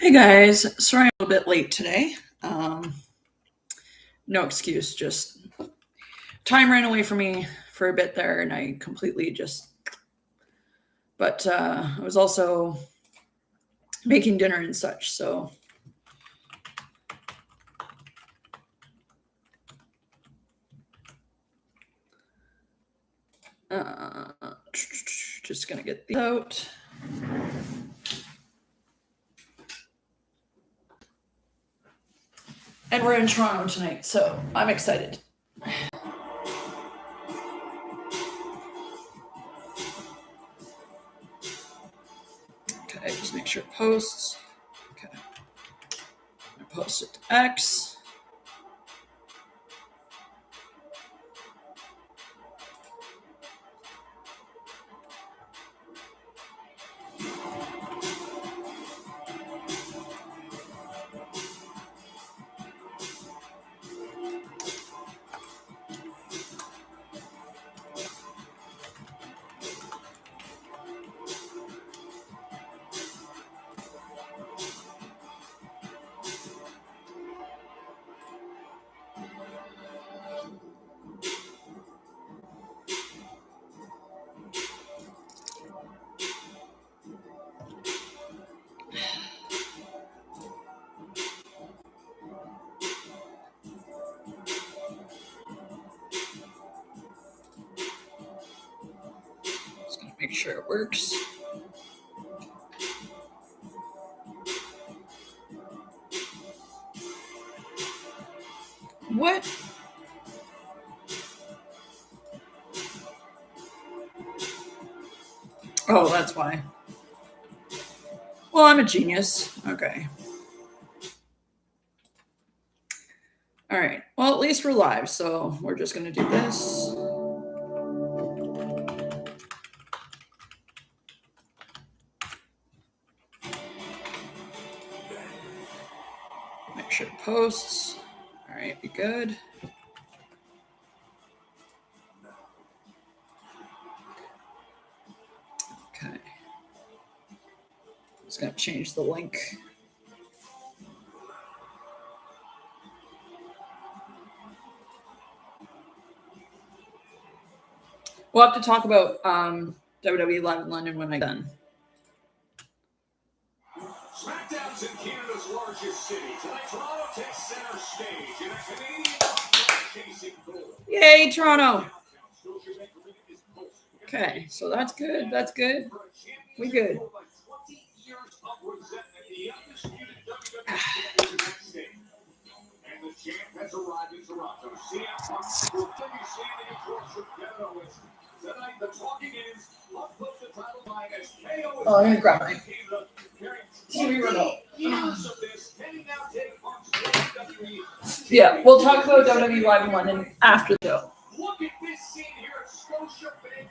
Hey guys, sorry I'm a little bit late today. No excuse, just time ran away from me for a bit there and I completely but I was also making dinner and such, so. Just gonna get these out. And we're in Toronto tonight, so I'm excited. Okay, just make sure it posts. Okay. I'm gonna post it to X. Just gonna make sure it works. What? Oh, that's why. Well, I'm a genius. Okay. All right. Well, at least we're live, so we're just going to do this. Make sure it posts. All right, be good. Okay. Just going to change the link. We'll have to talk about WWE Live in London when I'm done. Smackdown's in Canada's largest city. Tonight, Toronto takes center stage in a Canadian chasing goal. Yay, Toronto! Okay, so that's good. That's good. We good. And the champ has arrived in Toronto. CM Punk will be standing across from Kevin Owens. Tonight, the talking is, Punk puts the title line as KO. Oh, I'm going to grab my TV remote. Yeah, we'll talk about WWE Live in London after the show. Look at this scene here at Scotiabank Arena.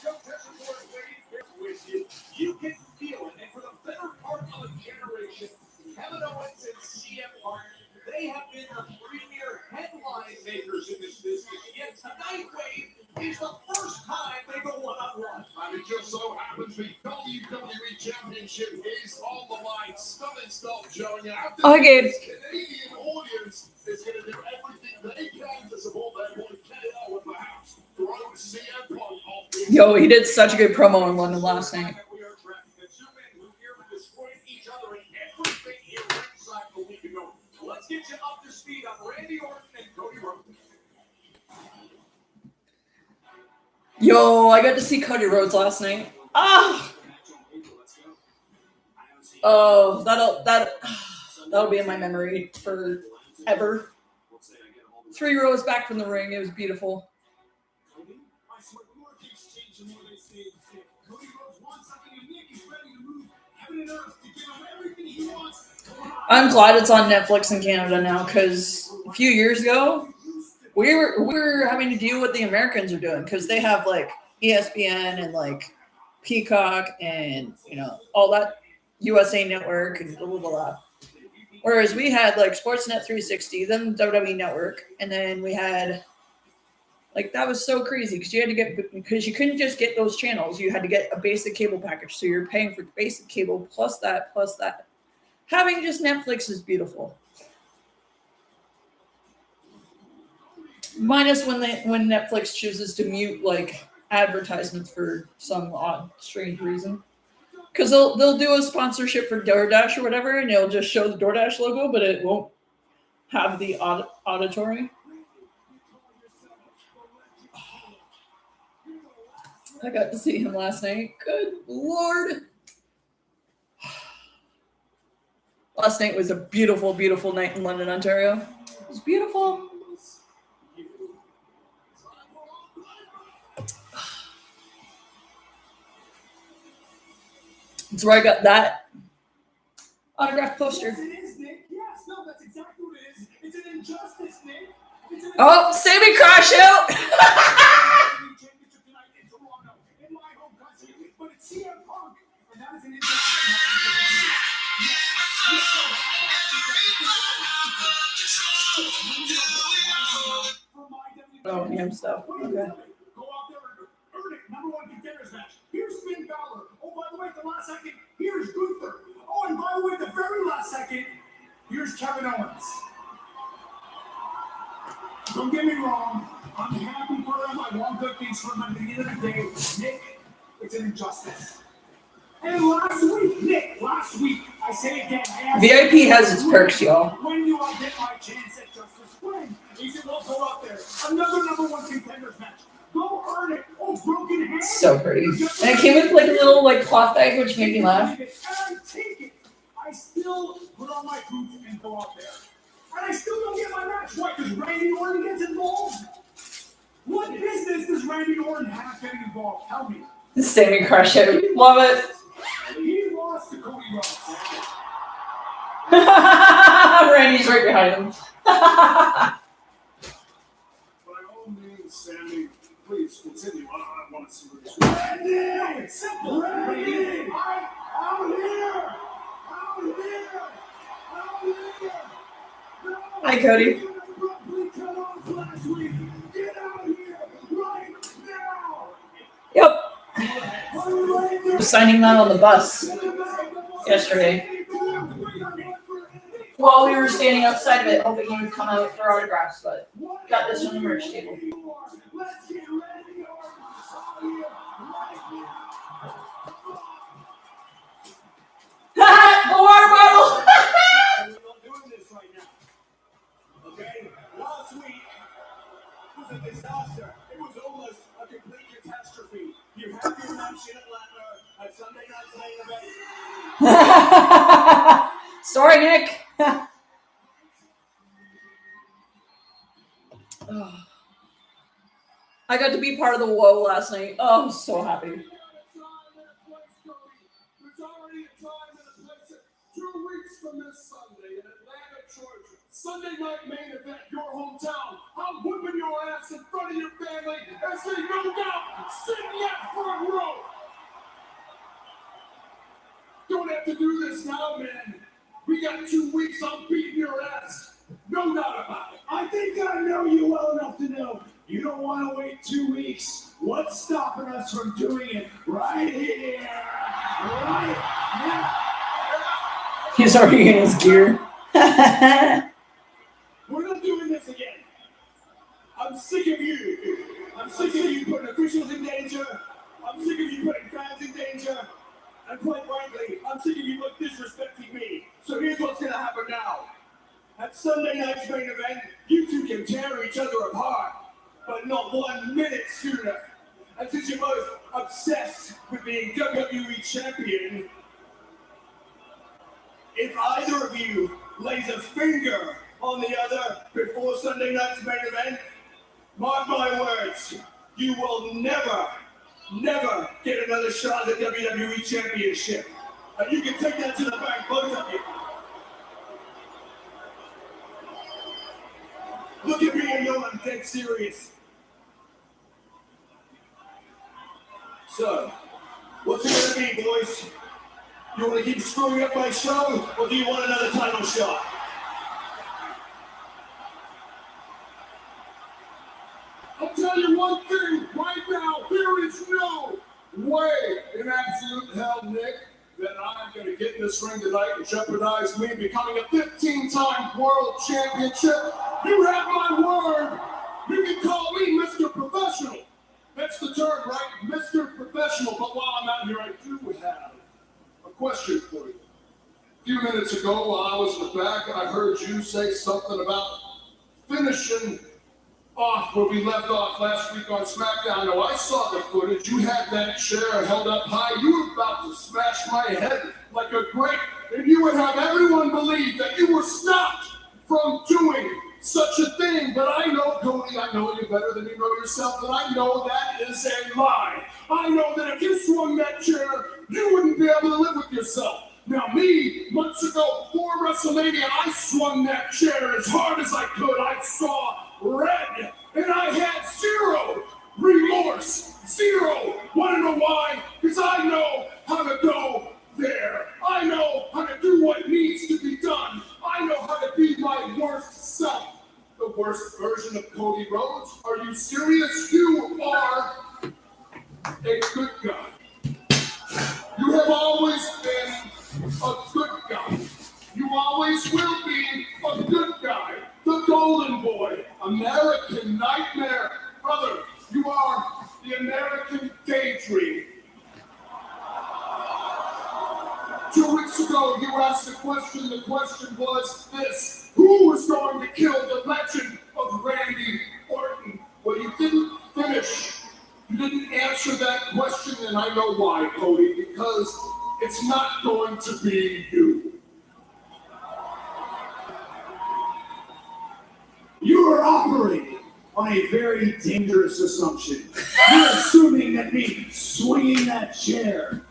Joe Tessamore waiting with you. You can feel it. And for the better part of a generation, Kevin Owens and CM Punk, they have been the premier headline makers in this business. Yet tonight, Wade, is the first time they go one-on-one. And it just so happens the WWE Championship is on the line. Stunning stuff, Joe. Okay. This Canadian audience is going to do everything they can to support their boy KO in the house. Rhodes, CM Punk. Yo, he did such a good promo in London last night. Let's get you up to speed on Randy Orton and Cody Rhodes. Yo, I got to see Cody Rhodes last night. Oh, that'll be in my memory forever. 3 rows back from the ring, it was beautiful. I'm glad it's on Netflix in Canada now, because a few years ago, we were having to deal with the Americans are doing, because they have like ESPN and like Peacock and all that USA Network and blah blah blah. Whereas we had like Sportsnet 360, then WWE Network, and then we had that was so crazy because you couldn't just get those channels. You had to get a basic cable package, so you're paying for basic cable plus that. having just Netflix is beautiful. Minus when Netflix chooses to mute like advertisements for some odd, strange reason. Because they'll do a sponsorship for DoorDash or whatever, and it'll just show the DoorDash logo, but it won't have the auditory. I got to see him last night. Good Lord. Last night was a beautiful, beautiful night in London, Ontario. It was beautiful. That's where I got that autographed poster. Yes, it is, Nick. Yes, no, that's exactly what it is. It's an injustice, Nick. It's an Oh, Sammy Crash out! championship tonight in Toronto, in my home country, but it's CM Punk, and that is an injustice. Oh, him stuff. Okay. Go out there and earn it. Number one contenders match. Here's Finn Balor. Oh, by the way, at the last second, here's Gunther. Oh, and by the way, at the very last second, here's Kevin Owens. Don't get me wrong. I'm happy for him. I want good things for him. At the end of the day, Nick, it's an injustice. And last week, I say again, VIP has its perks, y'all. when do I get my chance at justice? When? He said, well, go out there. Another number one contenders match. Go earn it. Oh, broken hands. So pretty. And it came with like a little like cloth bag, which made me laugh. And I take it. I still put on my boots and go out there. And I still don't get my match. Why? Because Randy Orton gets involved? What business does Randy Orton have getting involved? Tell me. Sammy Crash out. Love it. He lost to Cody Rhodes. Randy's right behind him. By all means, Sammy, please continue. I want to see where this goes. Randy! It's simple. Randy! Out here! Out here! Out here! No! Hi, Cody. You abruptly cut off last week. Get out here right now! Yep. Was signing that on the bus yesterday. While we were standing outside of it, hoping he would come out for autographs, but got this from the merch table. Let's get Randy Orton out here right now! The water bottle! We're not doing this right now. Okay? Last week was a disaster. It was almost a complete catastrophe. You had your match in Atlanta at Sunday night's main event. Sorry, Nick. I got to be part of the woe last night. Oh, I'm so happy. It's already a time and a place. 2 weeks from this Sunday in Atlanta, Georgia. Sunday night main event, your hometown. I'm whipping your ass in front of your family as they no doubt sit in that front row. Don't have to do this now, man. We got 2 weeks, I'm beating your ass. No doubt about it. I think I know you well enough to know you don't want to wait 2 weeks. What's stopping us from doing it right here? Right now. He's already in his gear. We're not doing this again. I'm sick of you. I'm sick of you putting officials in danger. I'm sick of you putting fans in danger. And quite frankly, I'm sick of you disrespecting me. So here's what's going to happen now. At Sunday night's main event, you two can tear each other apart, but not 1 minute sooner. And since you're both obsessed with being WWE champion, if either of you lays a finger on the other before Sunday night's main event, mark my words, you will never get another shot at the WWE championship. And you can take that to the bank, both of you. Look at me and know I'm dead serious. So, what's it gonna be, boys? You wanna keep screwing up my show, or do you want another title shot? I'll tell you one thing right now, there is no way in absolute hell, Nick, that I'm gonna to get in this ring tonight and jeopardize me becoming a 15-time world championship. You have my word. You can call me Mr. Professional. That's the term, right? Mr. Professional. But while I'm out here, I do have a question for you. A few minutes ago, while I was in the back, I heard you say something about finishing off where we left off last week on SmackDown. Now, I saw the footage. You had that chair held up high. You were about to smash my head like a grape. And you would have everyone believe that you were stopped from doing such a thing. But I know, Cody, I know you better than you know yourself, and I know that is a lie. I know that if you swung that chair, you wouldn't be able to live with yourself. Now, me, months ago, before WrestleMania, I swung that chair as hard as I could. I saw red, and I had zero remorse. Zero. Want to know why? Because I know how to go there. I know how to do what needs to be done. I know how to be my worst self. The worst version of Cody Rhodes? Are you serious? You are a good guy. You have always been a good guy. You always will be a good guy. The golden boy. American nightmare. Brother, you are the American daydream. 2 weeks ago, you asked a question. The question was this: who was going to kill the legend of Randy Orton? Well, you didn't finish. You didn't answer that question, and I know why, Cody, because it's not going to be you. You are operating on a very dangerous assumption. You're assuming that me swinging that chair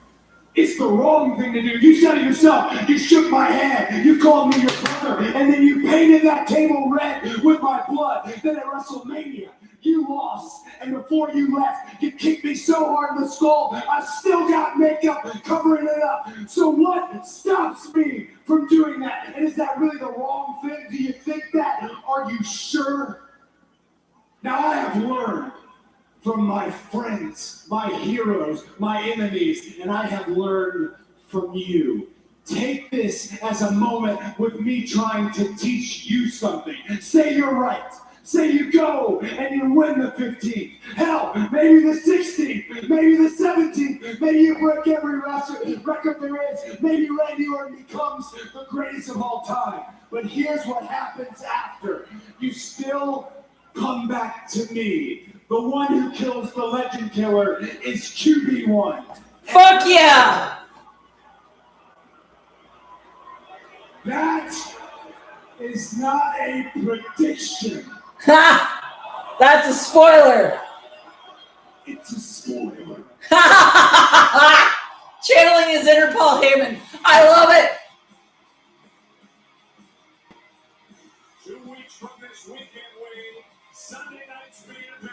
is the wrong thing to do. You said it yourself. You shook my hand. You called me your brother. And then you painted that table red with my blood. Then at WrestleMania, you lost. And before you left, you kicked me so hard in the skull, I still got makeup covering it up. So what stops me from doing that? And is that really the wrong thing? Do you think that? Are you sure? Now, I have learned from my friends, my heroes, my enemies, and I have learned from you. Take this as a moment with me trying to teach you something. Say you're right. Say you go and you win the 15th. Hell, maybe the 16th, maybe the 17th. Maybe you break every record there is. Maybe Randy Orton becomes the greatest of all time. But here's what happens after. You still come back to me. The one who kills the legend killer is QB1. Fuck yeah! That is not a prediction. Ha! That's a spoiler. It's a spoiler. Channeling his inner Paul Heyman. I love it. 2 weeks from this weekend, Wayne, Sunday night's main event.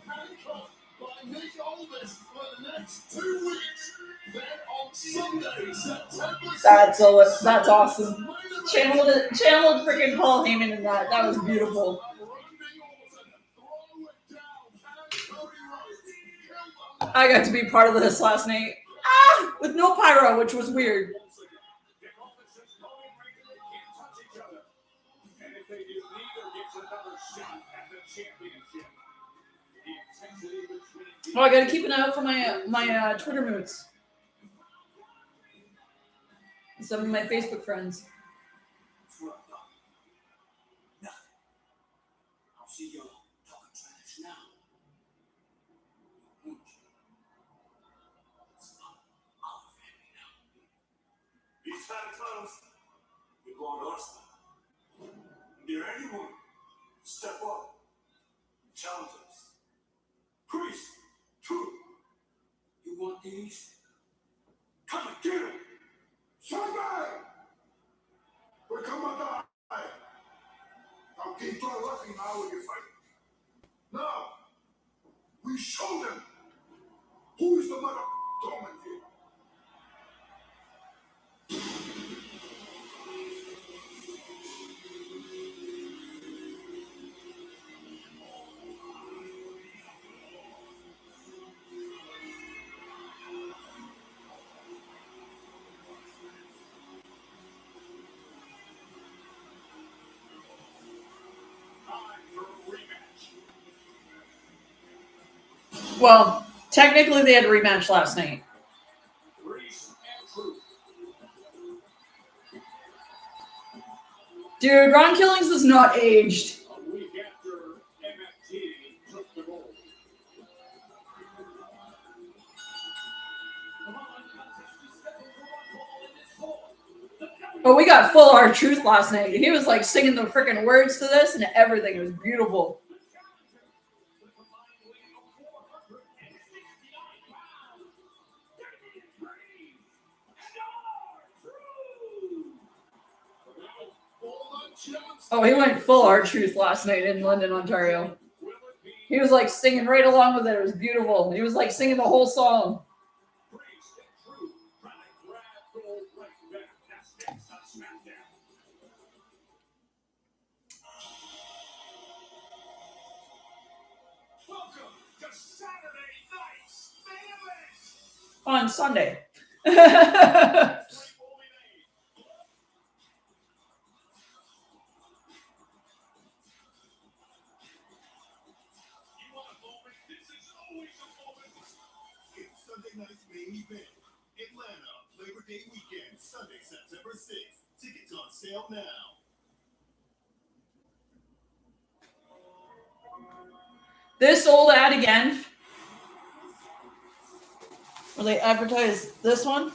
Handcuffed by Nick Aldis for the next 2 weeks. Then on Sunday, September 6th. That's awesome. Channeled freaking Paul Heyman in that. That was beautiful. I got to be part of this last night. With no pyro, which was weird. Oh, I gotta keep an eye out for my Twitter moods. Some of my Facebook friends. I'll see you talking trash now. It's not our family now. These kind of times, we go on our side. Dare anyone step up and challenge us. Priest, true. You want these? Come and get them. Sunday! We come on die. I'll keep on looking now when you fight. Now, we show them who is the mother torment here. Well, technically they had a rematch last night. Dude, Ron Killings is not aged. A week after MFT took the gold. Oh, we got full R-Truth last night. He was like singing the freaking words to this and everything. It was beautiful. Oh, he went full R-Truth last night in London, Ontario. He was like singing right along with it. It was beautiful. He was like singing the whole song. Welcome to Saturday night's main event. On Sunday. It's Sunday night's main event. Atlanta, Labor Day weekend, Sunday, September 6th. Tickets on sale now. This old ad again. Will they advertise this one?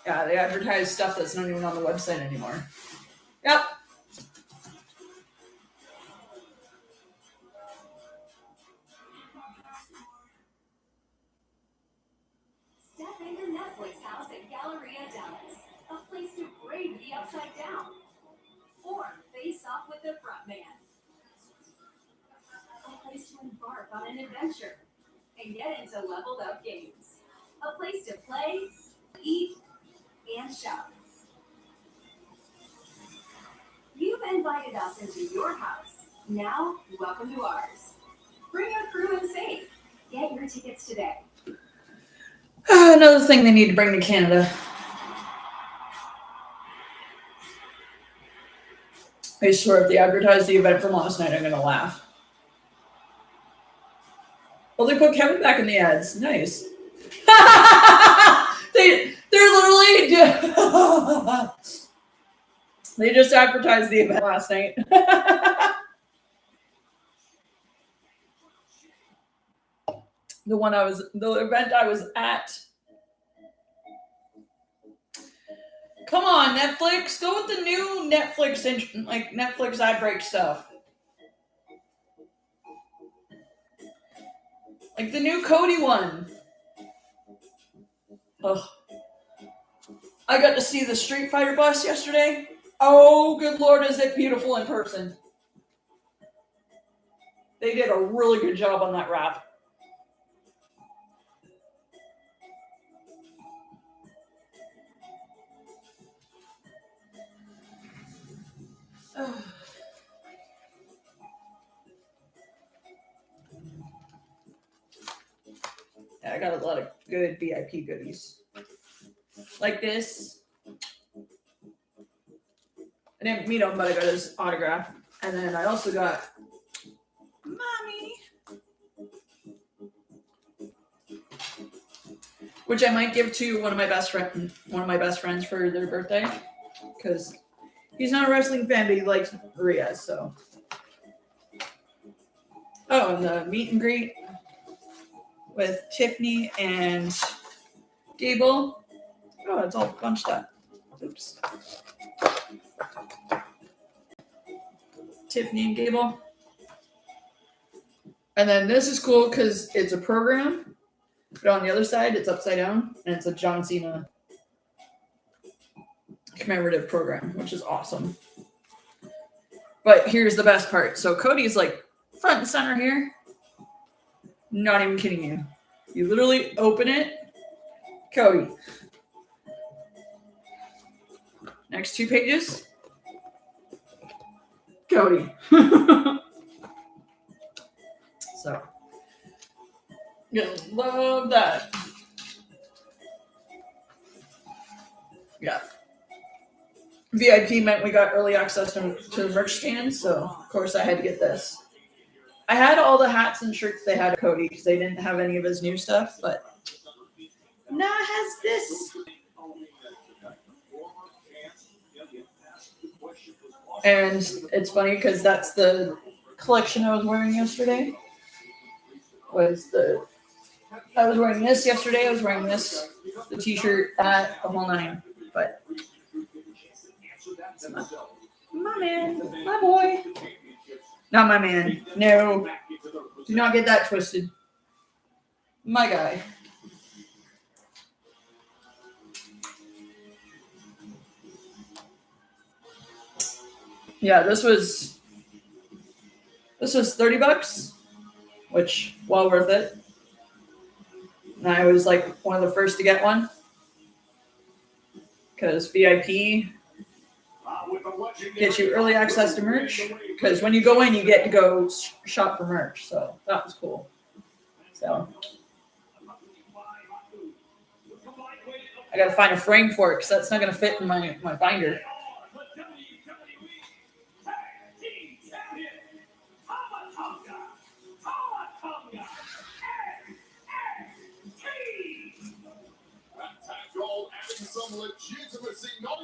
Yeah, they advertise stuff that's not even on the website anymore. Yep. Step into Netflix House at Galleria Dallas, a place to brave the upside down, or face off with the front man. A place to embark on an adventure and get into leveled up games. A place to play, eat, and shop. You've invited us into your house. Now, welcome to ours. Bring your crew and save. Get your tickets today. Another thing they need to bring to Canada. I swear if they advertise the event from last night, I'm going to laugh. Well, they put Kevin back in the ads. Nice. They're literally they just advertised the event last night. The event I was at. Come on, Netflix, go with the new Netflix ad break stuff. Like the new Cody one. Ugh. I got to see the Street Fighter bus yesterday. Oh, good Lord, is it beautiful in person. They did a really good job on that wrap. Yeah, I got a lot of good VIP goodies. Like this. I didn't meet him, but I got his autograph. And then I also got Mommy. Which I might give to one of my best friends for their birthday. Because he's not a wrestling fan, but he likes Maria, so. Oh, and the meet and greet with Tiffany and Gable. Oh, it's all bunched up. Oops. Tiffany and Gable. And then this is cool because it's a program, but on the other side, it's upside down, and it's a John Cena commemorative program, which is awesome. But here's the best part. So Cody's like front and center here. Not even kidding you. You literally open it. Cody. Next 2 pages. Cody. So. Gonna love that. Yeah. VIP meant we got early access to the merch stand, so of course I had to get this. I had all the hats and shirts they had at Cody because they didn't have any of his new stuff, but now it has this. And it's funny because that's the collection I was wearing yesterday. I was wearing this yesterday. I was wearing this, the t-shirt at the whole nine, but my man, my boy. Not my man. No. Do not get that twisted. My guy. Yeah, this was $30, which well worth it. And I was like one of the first to get one because VIP gets you early access to merch. Because when you go in, you get to go shop for merch. So that was cool. So I gotta find a frame for it because that's not gonna fit in my binder.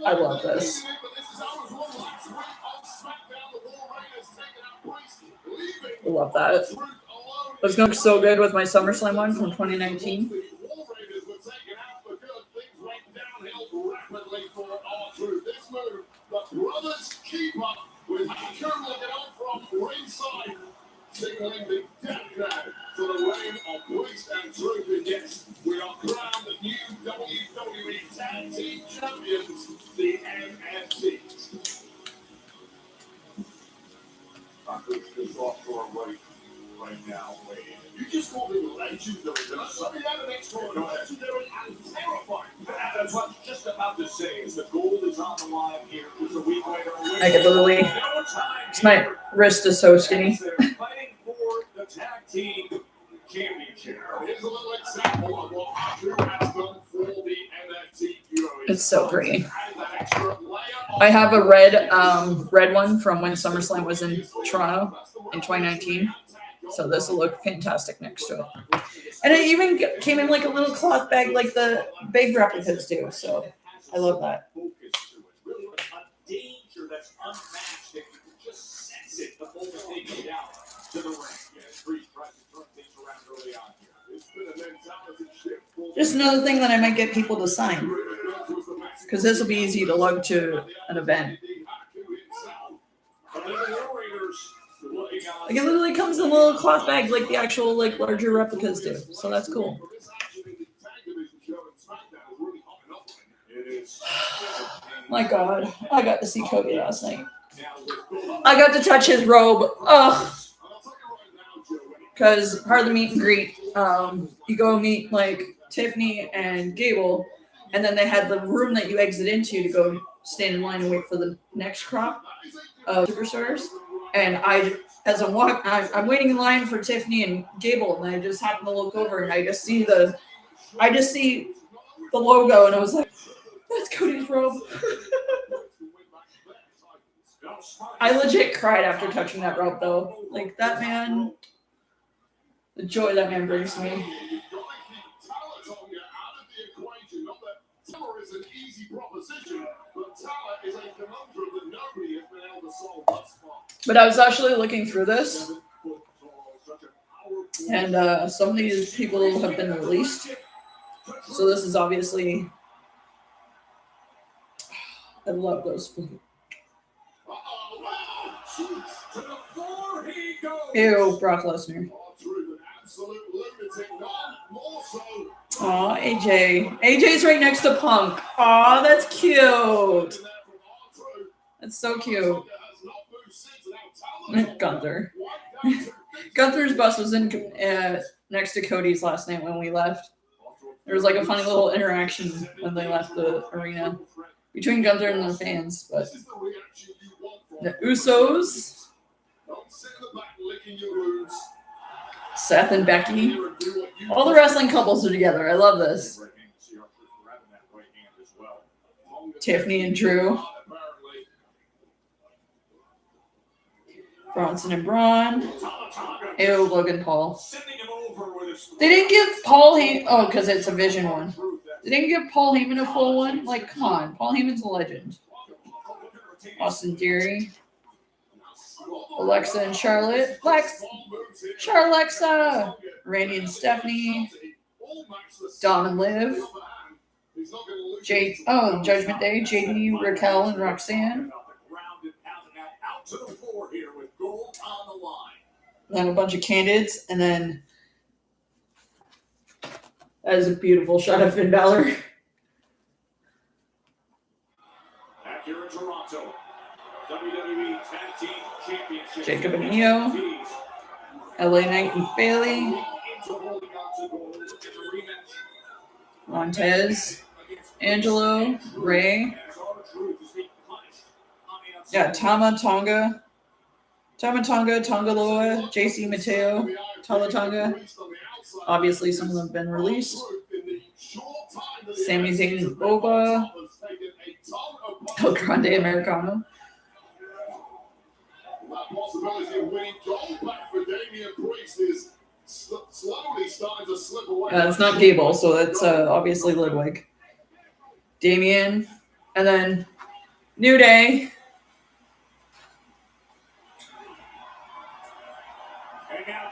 I love this. I love that. It's going to look so good with my Summerslam one from 2019. Signaling the death knell to the reign of grace and truth. And yes, we are crowned the new WWE Tag Team Champions, the MFTs. Just off for a right now. You just called him legendary. Did I say that an extraordinary, legendary and terrifying? That's what I was just about to say. Is the gold is on the line here. It's a week later. I could literally. My wrist is so skinny. The tag team championship. Here's a little example of what Drew has done for the MFT. It's so pretty. I have a red one from when SummerSlam was in Toronto in 2019. So this will look fantastic next to it. And it even came in like a little cloth bag like the big replicas do. So I love that. Just another thing that I might get people to sign, because this will be easy to lug to an event. Like it literally comes in a little cloth bag like the actual like larger replicas do. So that's cool. My God, I got to see Cody last night. I got to touch his robe. Ugh. Because part of the meet and greet, you go meet like Tiffany and Gable, and then they had the room that you exit into to go stand in line and wait for the next crop of superstars. And I'm waiting in line for Tiffany and Gable, and I just happen to look over and I just see the logo, and I was like, that's Cody's robe. I legit cried after touching that robe, though. Like that man. The joy that man brings to me. But I was actually looking through this, and some of these people have been released. So this is obviously. I love those. Ew, Brock Lesnar. Aw, AJ. AJ's right next to Punk. Aw, that's cute. That's so cute. Gunther. Gunther's bus was in next to Cody's last night when we left. There was like a funny little interaction when they left the arena between Gunther and the fans. But the Usos. Seth and Becky. All the wrestling couples are together. I love this. Tiffany and Drew. Bronson and Braun. Ew, Logan Paul. Sending him over with a They didn't give Paul Heyman. Oh, because it's a Vision one. They didn't give Paul Heyman a full one. Like, come on, Paul Heyman's a legend. Austin Theory. Alexa and Charlotte. Charlexa. Randy and Stephanie. Dom and Liv. Judgment Day. JD, Raquel, and Roxanne. Then a bunch of candidates, and then that is a beautiful shot of Finn Balor. Back here in Toronto, WWE Tag Team Championship. Jacob and Io. LA Knight and Bailey. Montez. Angelo. Ray. Yeah, Tama Tonga, Tongaloa, JC Mateo, Tala Tonga. Obviously, some of them have been released. Sami Zayn and Boba. El Grande Americano. It's not Gable, so that's obviously Ludwig. Damien. And then New Day.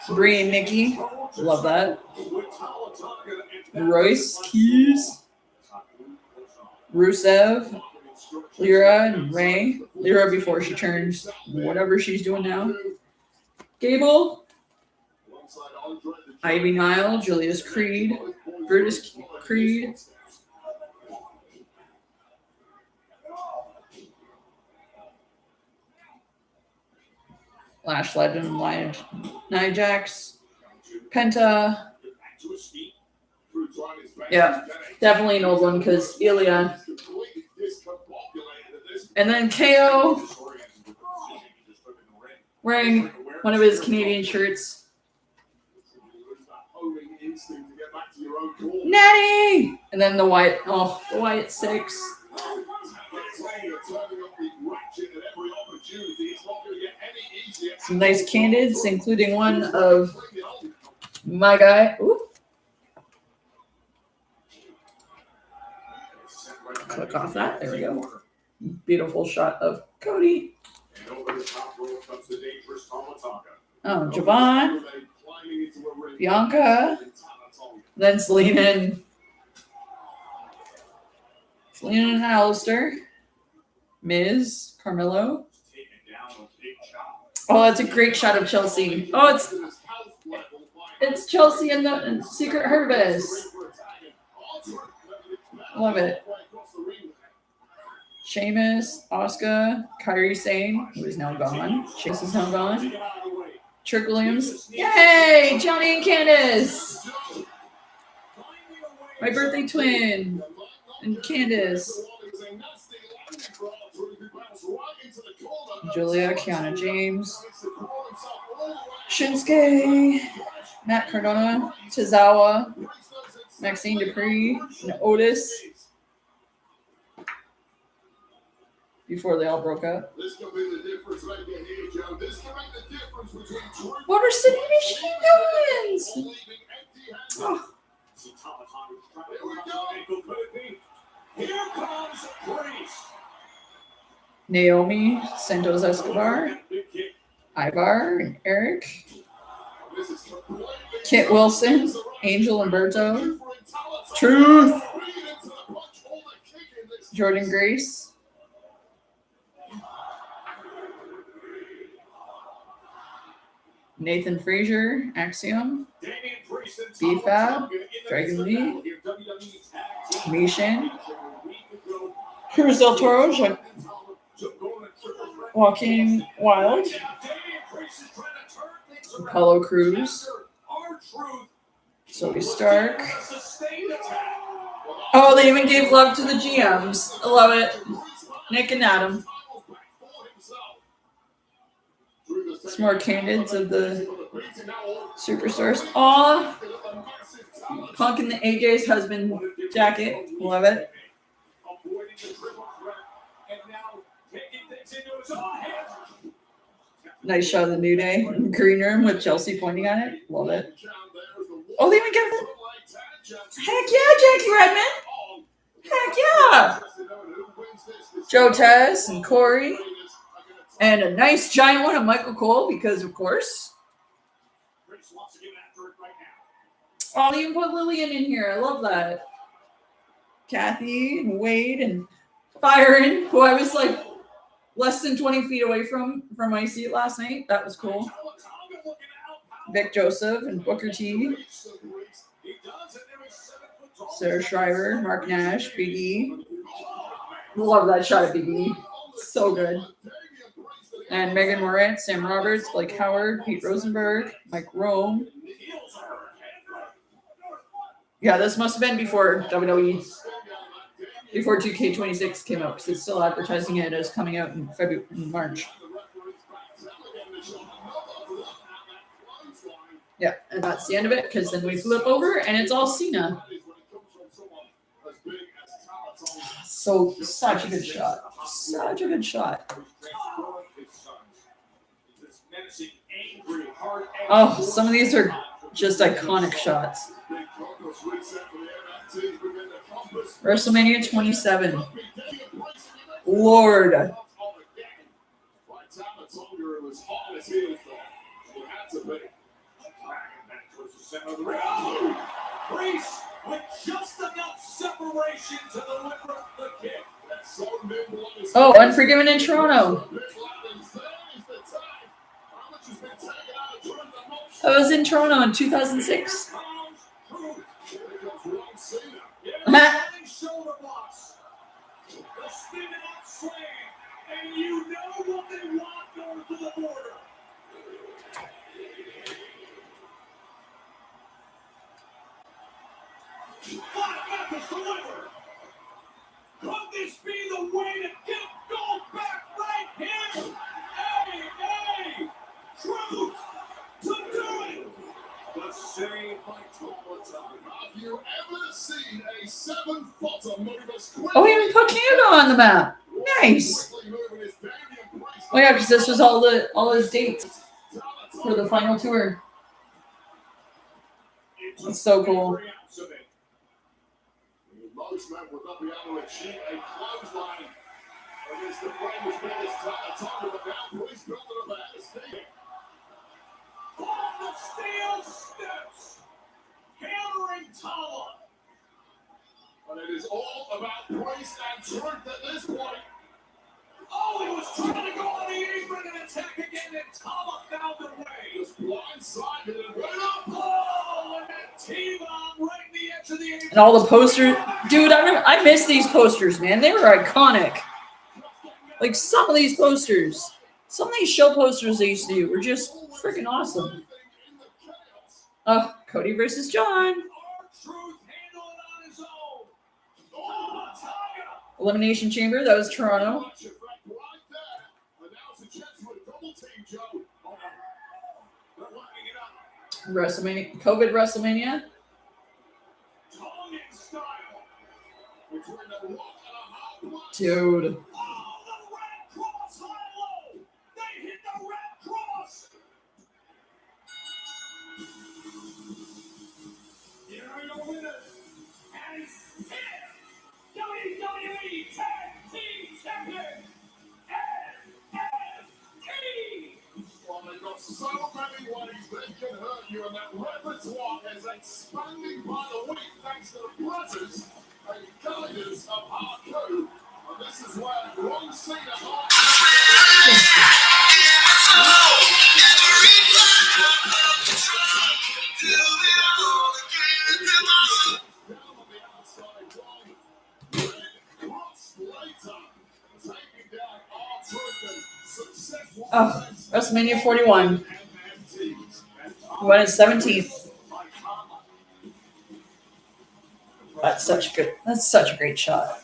Bree and Nikki. Love that. Royce Keys. Rusev. Lyra and Ray. Lyra before she turns whatever she's doing now. Gable. Ivy Nile. Julius Creed. Brutus Creed. Lash Legend, Nia Jax, Penta. Yeah, definitely an old one because Ilya. And then KO wearing one of his Canadian shirts. Natty! And then the Wyatt Six. Some nice candidates, including one of my guy. Ooh. Click off that. There we go. Beautiful shot of Cody. Oh, Javon. Bianca. Then Selena and Alistair. Miz. Carmelo. Oh, that's a great shot of Chelsea. Oh, it's Chelsea and the Secret Harvest. Love it. Sheamus, Asuka, Kairi Sane, who is now gone. Sheamus is now gone. Trick Williams. Yay! Johnny and Candace. My birthday twin. And Candace. Julia, Kiana James. Shinsuke. Matt Cardona. Tozawa. Maxine Dupree. And Otis. Before they all broke up. Motor City Machine Guns! Oh. Here comes Priest. Naomi, Santos Escobar, Ivar, and Eric. Kit Wilson, Angel Umberto. Truth. Jordan Grace. Nathan Frazier, Axiom. B-Fab, Dragon Lee. Mishin. Cruz del Toro, Walking Wild. Apollo Crews. Zoe Stark. Oh, they even gave love to the GMs. I love it. Nick and Adam. Some more candidates of the superstars. Aw. Punk in the AJ's husband jacket. Love it. Nice shot of the New Day. Green room with Chelsea pointing at it. Love it. Oh, they even give it. Heck yeah, Jackie Redmond. Heck yeah. Joe Tess and Corey. And a nice giant one of Michael Cole because, of course. Oh, they even put Lillian in here. I love that. Kathy and Wade and Byron, who I was like less than 20 feet away from my seat last night. That was cool. Vic Joseph and Booker T. Sarah Shriver, Mark Nash, Big E. Love that shot of Big E. So good. And Megan Moran, Sam Roberts, Blake Howard, Pete Rosenberg, Mike Rome. Yeah, this must have been before WWE, before 2K26 came out, because it's still advertising it as coming out in March. Yeah, and that's the end of it, because then we flip over and it's all Cena. So, such a good shot. Such a good shot. Oh, some of these are just iconic shots. WrestleMania 27. Lord. With just enough separation to deliver the kick. Oh, Unforgiven in Toronto. I was in Toronto in 2006. And you know what they want north of the border. Could this be the way to get gold back right here? Hey! Truth to do it! The same time. Have you ever seen a 7-footer move as quick? Oh, we even put Canada on the map. Nice. Oh yeah, because this was all his dates for the final tour. That's so cool. Most men would not be able to achieve a clothesline against the Flames' biggest target, but now Priest built it up at his feet. On the steel steps, hammering Tala. But it is all about Priest and Truth at this point. Oh, he was trying to go on the apron and attack again, and Tala found a way. Just blindsided and right up. Oh, and that T-bomb right in the edge of the apron. And all the posters. Dude, I miss these posters, man. They were iconic. Like some of these posters. Some of these show posters they used to do were just freaking awesome. Oh, Cody versus John. Elimination Chamber, that was Toronto. WrestleMania, COVID WrestleMania. Dude. WWE Tag Team Champion, Well, they've got so many ways they can hurt you, and that repertoire is expanding by the week thanks to the presence and guidance of Hardcore. And this is where Ron Cena Oh, WrestleMania 41. When it's 17th. That's such a great shot.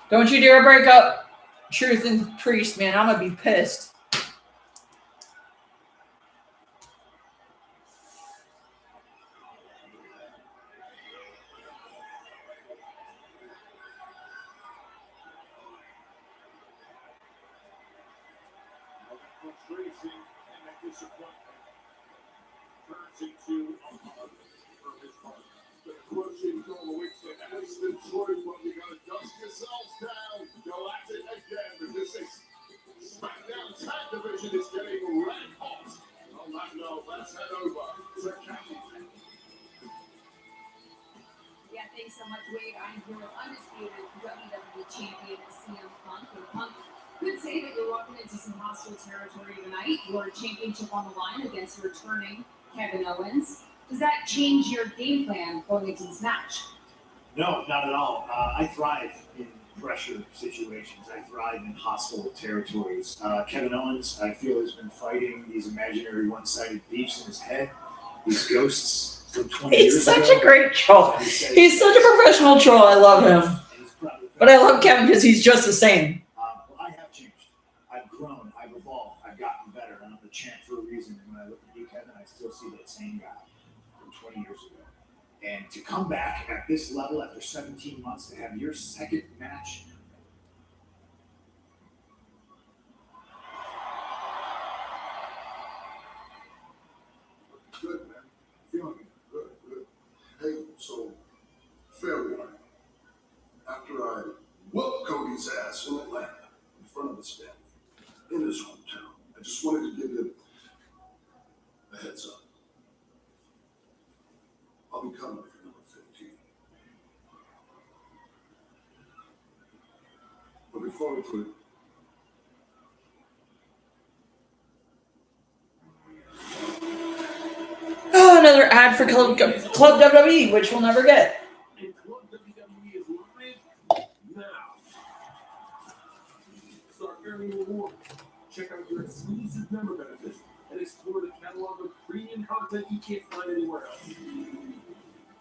Don't you dare break up Truth and Priest, man. I'm gonna be pissed. frustration and that disappointment turns into a hug for his heart. The crushing goal awaits the Alice Detroit, but you gotta dust yourselves down. Go at it again, but this is SmackDown Tag Division is getting red hot. On that note, let's head over to Canada. Yeah, thanks so much, Wade. I'm here with undisputed WWE champion CM Punk. And Punk could say that you're walking into some hostile territory tonight. Your championship on the line against returning Kevin Owens. Does that change your game plan going into this match? No, not at all. I thrive in pressure situations. I thrive in hostile territories. Kevin Owens, I feel, has been fighting these imaginary one-sided beefs in his head, these ghosts from 20 years ago. He's such a great troll. He's such a professional troll. I love him. But I love Kevin because he's just the same. Well, I have changed. I've grown. I've evolved. I've gotten better. And I'm the champ for a reason. And when I look at you, Kevin, I still see that same guy from 20 years ago. And to come back at this level after 17 months, to have your second match. Good, man. Feeling it. Good, good. Hey, so, fair warning. After I whooped Cody's ass in Atlanta, in front of his family, in his hometown, I just wanted to give you a heads up. I'll be coming for number 15. But before we put Oh, another ad for Club WWE, which we'll never get. And Club WWE is live now. Start earning rewards. Check out your exclusive member benefits and explore the catalog of premium content you can't find anywhere else.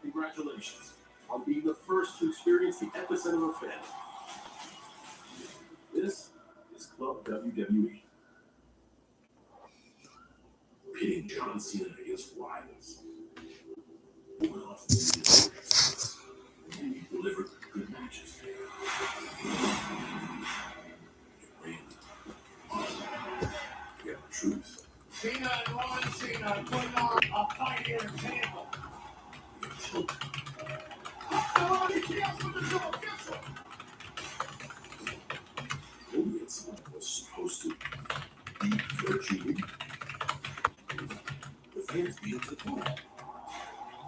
Congratulations on being the first to experience the epicenter of fandom. This is Club WWE. Pitting John Cena against rivals. One off and you delivered good matches. It rained. Yeah, the truth. Cena and Ron Cena putting on a pioneer example. Only it's was supposed to be virtually. The fans being the point.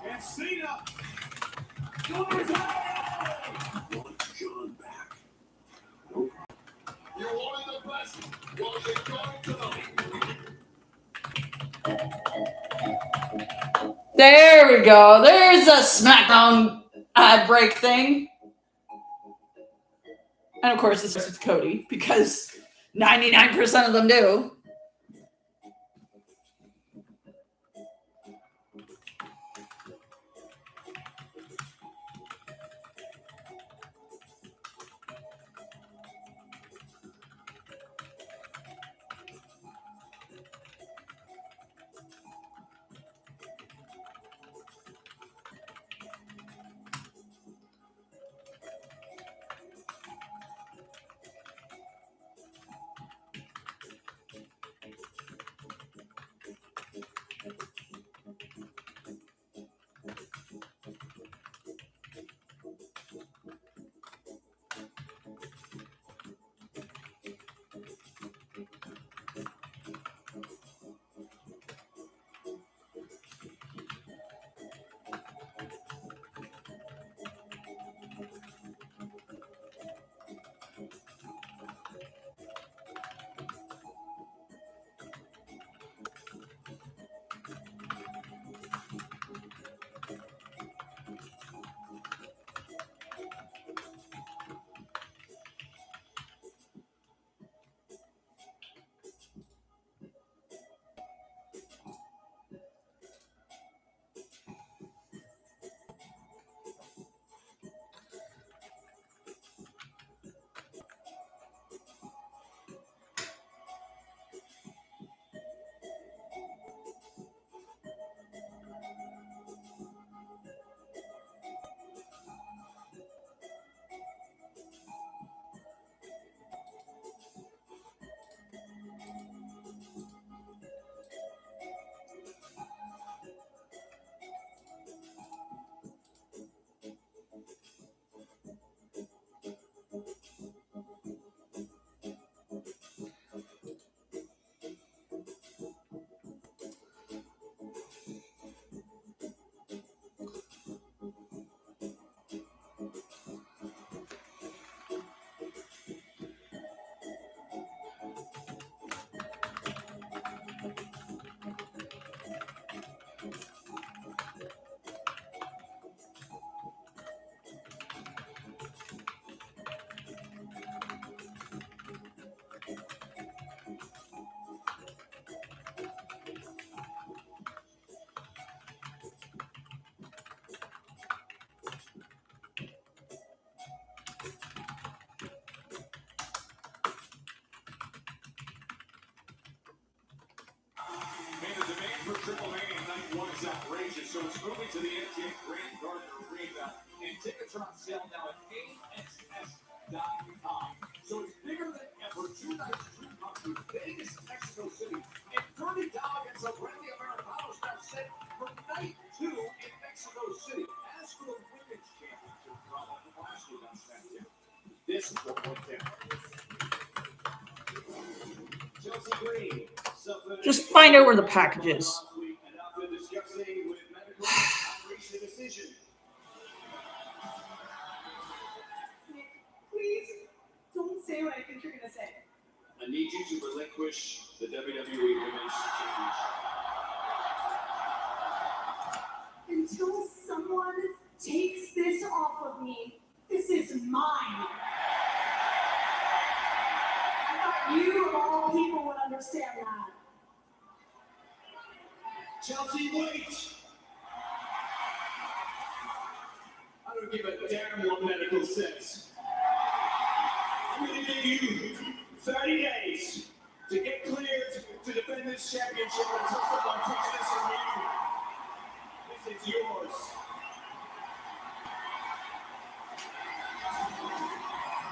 And Cena! Want John back. Nope. You wanted the best? Well, you're going to the There we go. There's a SmackDown ad break thing. And of course, it's with Cody because 99% of them do. So it's moving to the MJ Grand Gardner Arena, and tickets are on sale now at AXS.com. So it's bigger than ever. 2 nights, 2 countries, Vegas, Mexico City, and Dirty Dog and Sabrina Americanos now set for night 2 in Mexico City. As for the women's championship, drama from last week on SmackDown, this is what went down. Chelsea Green suffered. Just find out where the package is. And after discussing with medical, reached a decision. Nick, please don't say what I think you're gonna say. I need you to relinquish the WWE Women's Championship. Until someone takes this off of me, this is mine. I thought you of all people would understand that. Chelsea, wait! I don't give a damn what medical says. I'm going to give you 30 days to get cleared to defend this championship until someone takes this from you. This is yours.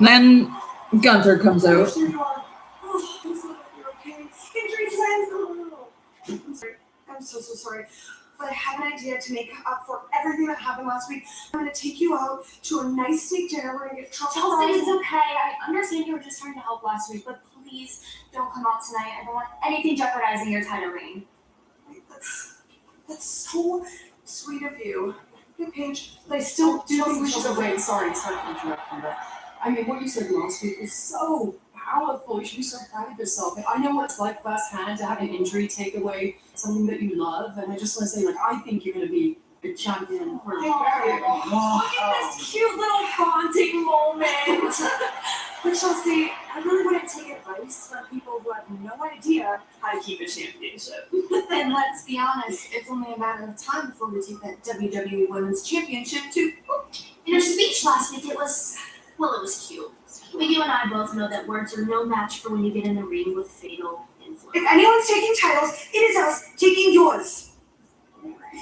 Then Gunther comes out. There you are. Oh, I'm so glad you're okay. Injury plans. Oh. I'm sorry. I'm so sorry. But I have an idea to make up for everything that happened last week. I'm going to take you out to a nice steak dinner. We're going to get truffle Chelsea, fries. it's okay. I understand you were just trying to help last week, but please don't come out tonight. I don't want anything jeopardizing your title reign. That's so sweet of you. Hey, Paige, but I still do think we should go. Wait, sorry to interrupt you, but I mean, what you said last week was so powerful. You should be so proud of yourself. I know what it's like firsthand to have an injury take away something that you love, and I just want to say, like, I think you're going to be a champion for a very long time. Look at this cute little bonding moment. But Chelsea, I really wouldn't take advice from people who have no idea how to keep a championship. And let's be honest, it's only a matter of time before we take that WWE Women's Championship too. In her speech last week, it was cute. But you and I both know that words are no match for when you get in the ring with fatal influence. If anyone's taking titles, it is us taking yours.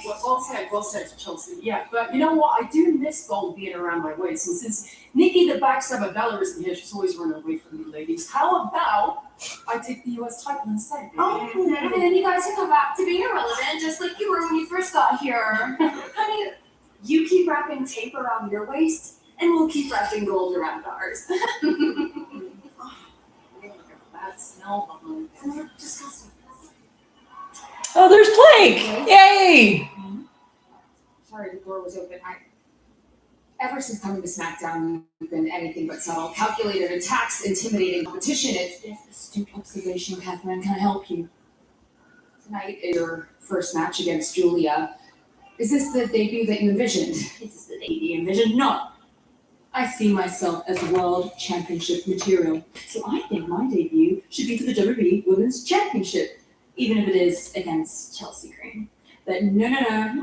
Well said, Chelsea. Yeah, but you know what? I do miss gold being around my waist. And since Nikki the backstabber Bella isn't here, she's always running away from you ladies. How about I take the US title instead? And then you guys can come back to being irrelevant, just like you were when you first got here. Honey, you keep wrapping tape around your waist, and we'll keep wrapping gold around ours. Bad smell behind it. And we're disgusting. Oh, there's Blake! Yay! Sorry, the door was open. Ever since coming to SmackDown, you've been anything but subtle. Calculated attacks, intimidating competition. It's astute observation, Catherine. Can I help you? Tonight is your first match against Julia. Is this the debut that you envisioned? Is this the debut you envisioned? No. I see myself as world championship material. So I think my debut should be for the WWE Women's Championship, even if it is against Chelsea Green. But no,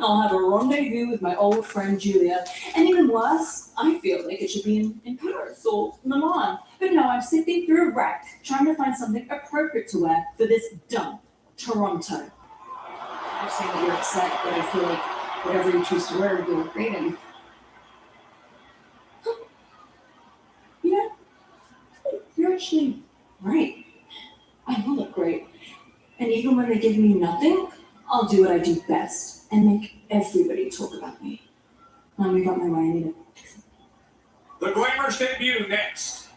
I'll have a rendezvous with my old friend Julia. And even worse, I feel like it should be in Paris or Milan. But no, I'm sifting through a rack, trying to find something appropriate to wear for this dump, Toronto. I understand that you're upset, but I feel like whatever you choose to wear will look great in. You know, you're actually right. I will look great. And even when they give me nothing, I'll do what I do best and make everybody talk about me. Now we got my way, I need it. The Glamour's debut next.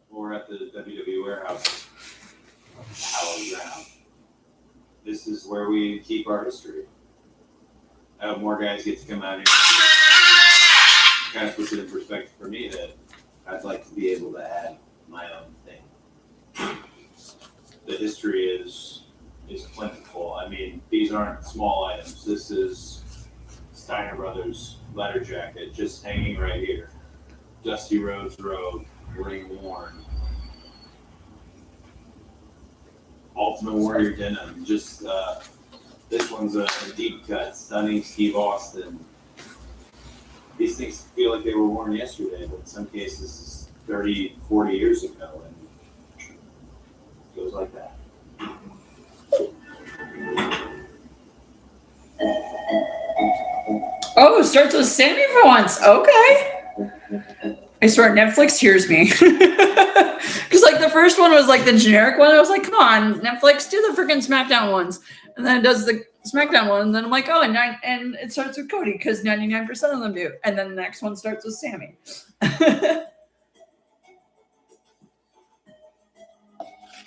We're at the WWE warehouse, hallowed ground. This is where we keep our history. I hope more guys get to come out here. Kind of puts it in perspective for me that I'd like to be able to add my own thing. The history is is plentiful. I mean, these aren't small items. This is Steiner Brothers leather jacket just hanging right here. Dusty Rhodes robe, ring worn. Ultimate Warrior denim. Just this one's a deep cut, stunning Steve Austin. These things feel like they were worn yesterday, but in some cases it's 30, 40 years ago, and it goes like that. Oh, it starts with Sammy for once. Okay. I swear Netflix hears me. Because like the first one was like the generic one. I was like, come on, Netflix, do the freaking SmackDown ones. And then it does the SmackDown one. And then I'm like, oh, and it starts with Cody because 99% of them do. And then the next one starts with Sammy.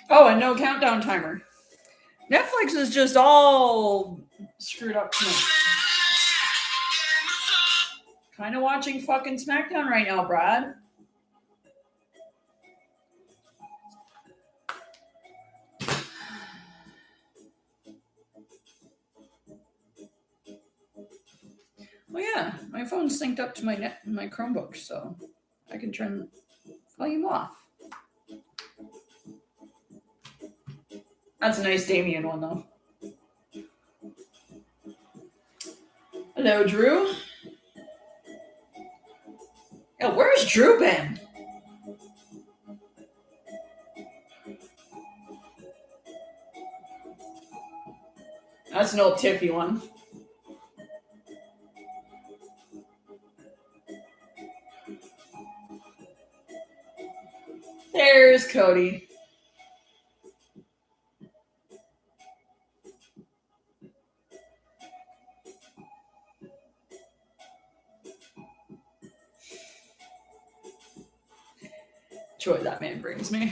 Oh, and no countdown timer. Netflix is just all screwed up tonight. Kind of watching fucking SmackDown right now, Brad. Oh yeah, my phone's synced up to my Chromebook, so I can turn the volume off. That's a nice Damien one, though. Hello, Drew. Yo, where's Drew been? That's an old Tiffy one. There's Cody. Joy that man brings me.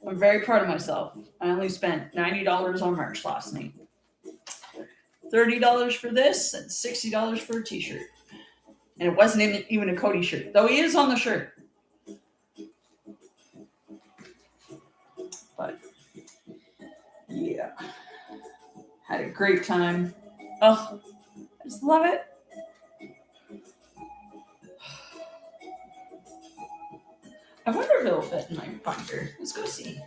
I'm very proud of myself. I only spent $90 on merch last night. $30 for this and $60 for a t-shirt. And it wasn't even a Cody shirt, though he is on the shirt. But yeah, had a great time. Oh, I just love it. I wonder if it'll fit in my binder. Let's go see.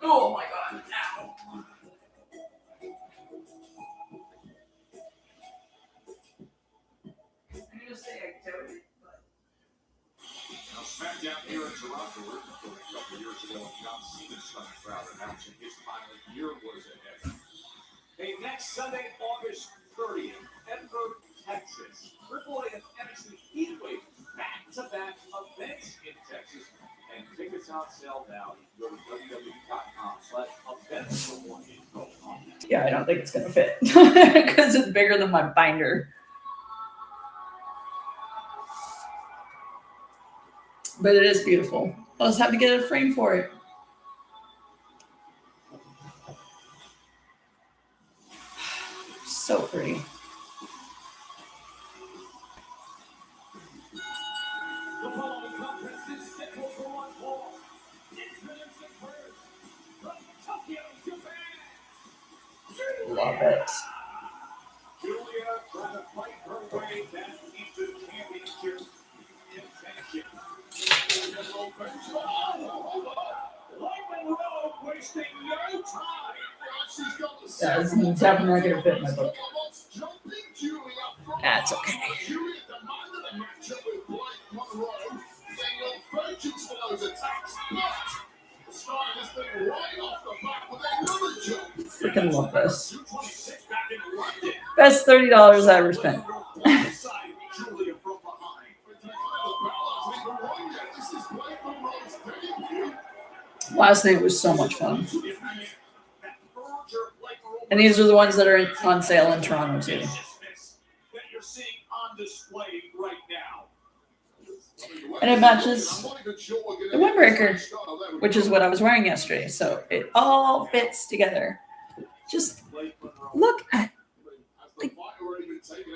Oh my god, now. I'm going to say I doubt it, but. Now, SmackDown here in Toronto, where a couple of years ago, John Cena's stunning crowd announcing his final year was ahead. Hey, next Sunday, August 30th, Edinburgh, Texas. Triple A and NXT Heatwave, back-to-back events in Texas, and tickets on sale now. You can go to www.com/events for more info on that. Yeah, I don't think it's going to fit because it's bigger than my binder. But it is beautiful. I'll just have to get a frame for it. So pretty. The following contest is scheduled for one fall. It's minutes and prayers from Tokyo, Japan. Love it. Julia trying to fight her way back into championship contention. Lightning Road wasting no time. She's got the Yeah, it's definitely not going to fit in my book. That's okay. Julia demanded a matchup with Blake Monroe. They will vengeance for those attacks, but starting this thing right off the bat with another jump. Freaking love this. 226 back in London. Best $30 I ever spent. Julia from behind. This is Blake Monroe's debut. Last night was so much fun. And these are the ones that are on sale in Toronto too. That you're seeing on display right now. And it matches the windbreaker, which is what I was wearing yesterday. So it all fits together. Just look at it.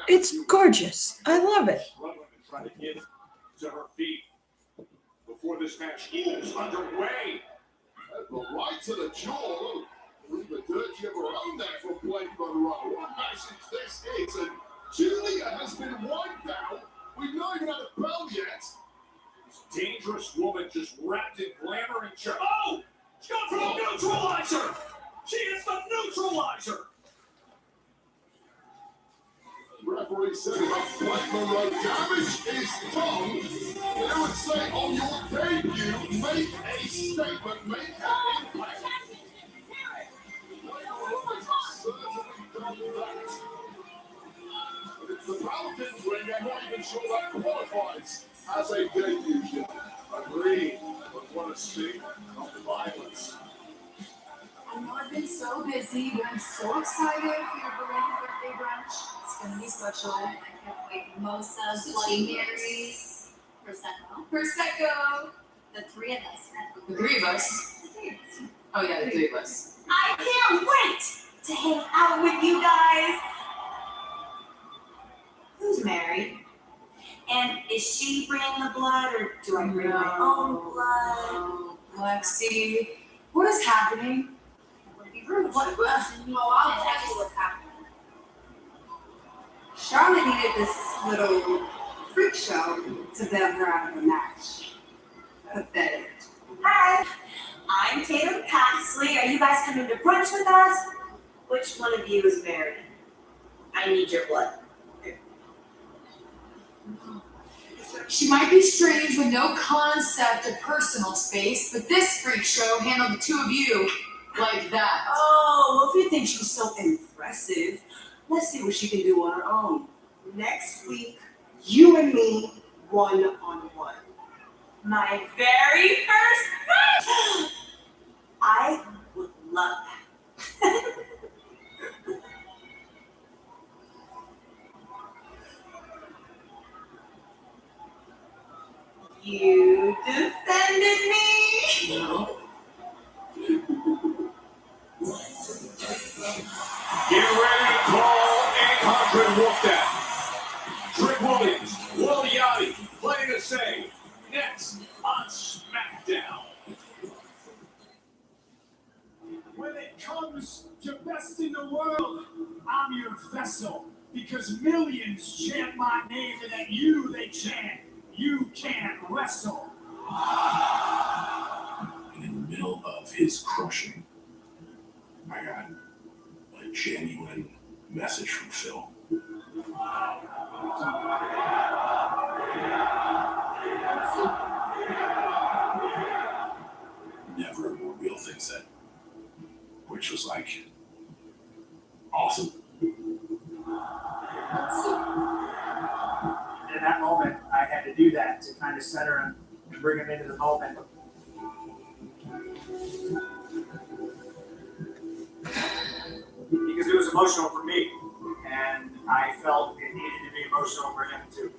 It's gorgeous. I love it. Trying to get to her feet before this match is underway. Right to the jaw. Leave the dirt you ever owned that for Blake Monroe. What message this is? And Julia has been wiped out. We've not even had a bell yet. This dangerous woman just wrapped in glamour and charm. Oh! She's going for the neutralizer! She is the neutralizer! Referee said about Blake Monroe, damage is done. They would say on your debut, make a statement, make an impact. Certainly done that. But it's the Falcons ring, I'm not even sure that qualifies as a debut show. Agreed, but what a scene of violence. I know I've been so busy, but I'm so excited for your belated birthday brunch. It's gonna be special. I can't wait. Mimosas, Bloody Marys, Prosecco. The three of us. The three of us. Oh yeah, the three of us. I can't wait to hang out with you guys. Who's married? And is she bringing the blood, or do I bring my own blood? Lexi, what is happening? Would it be rude? What? Oh, I'll tell you what's happening. Charlotte needed this little freak show to bail her out of a match. Pathetic. Hi, I'm Tatum Paxley. Are you guys coming to brunch with us? Which one of you is married? I need your blood. she might be strange with no concept of personal space, but this freak show handled the two of you like that. Oh, well, if you think she's so impressive, let's see what she can do on her own. Next week, you and me, one-on-one. My very first brunch! I would love that. You defended me? No. Get ready to call 800 Wolfpack. Trick Williams, Will Yachty, plenty to say. Next on SmackDown. When it comes to best in the world, I'm your vessel. Because millions chant my name and at you they chant, you can't wrestle. And in the middle of his crushing, I got a genuine message from Phil. Never more real things said, which was like awesome. In that moment, I had to do that to kind of center him and bring him into the moment. Because it was emotional for me, and I felt it needed to be emotional for him too.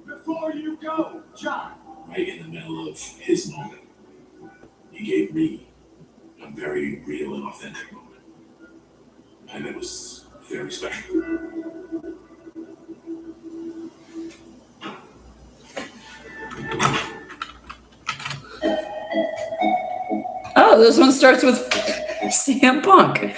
Before you go, John. Right in the middle of his moment, he gave me a very real and authentic moment. And it was very special. Oh, this one starts with CM Punk.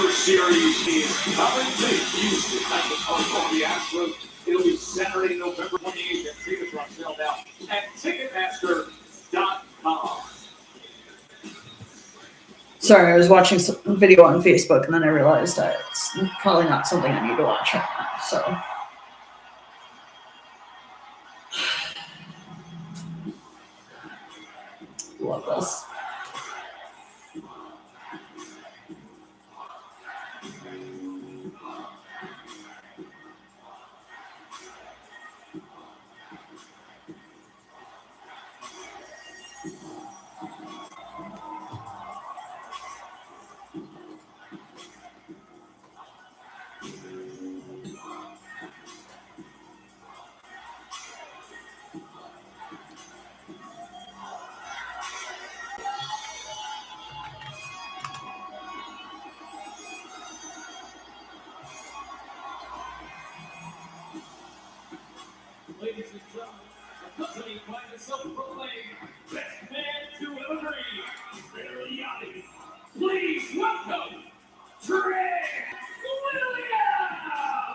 Survivor Series is coming to Houston. That's the home of the Astros. It'll be Saturday, November 28th, and tickets are on sale now at Ticketmaster.com. Sorry, I was watching some video on Facebook and then I realized that it's probably not something I need to watch right now. So. Love this. Ladies and gentlemen, accompanied by the self-proclaimed best man to ever breathe, Barry Yachty. Please welcome Trey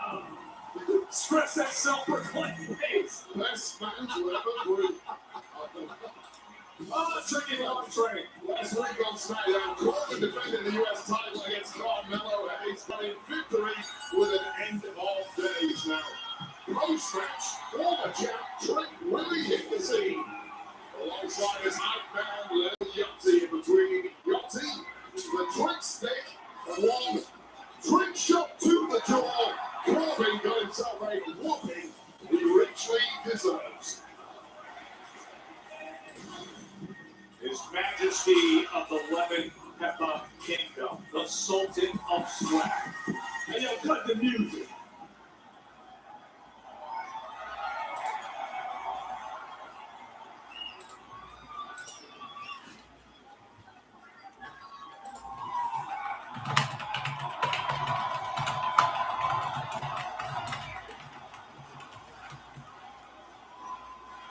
Williams! Stress that self-proclaimed face. Best man to ever breathe. Check it out, Trey. Last week on SmackDown, Corbin defended the U.S. title against Carmelo, and he's got a victory with an end of days now. Post-match, former champ Trey Williams hit the scene. Alongside his outbound little Yachty in between. Yachty, the trick stick, and one trick shot to the jaw. Corbin got himself a whooping he richly deserves. His Majesty of the Lemon Pepper Kingdom, the Sultan of Swag. And yo, cut the music.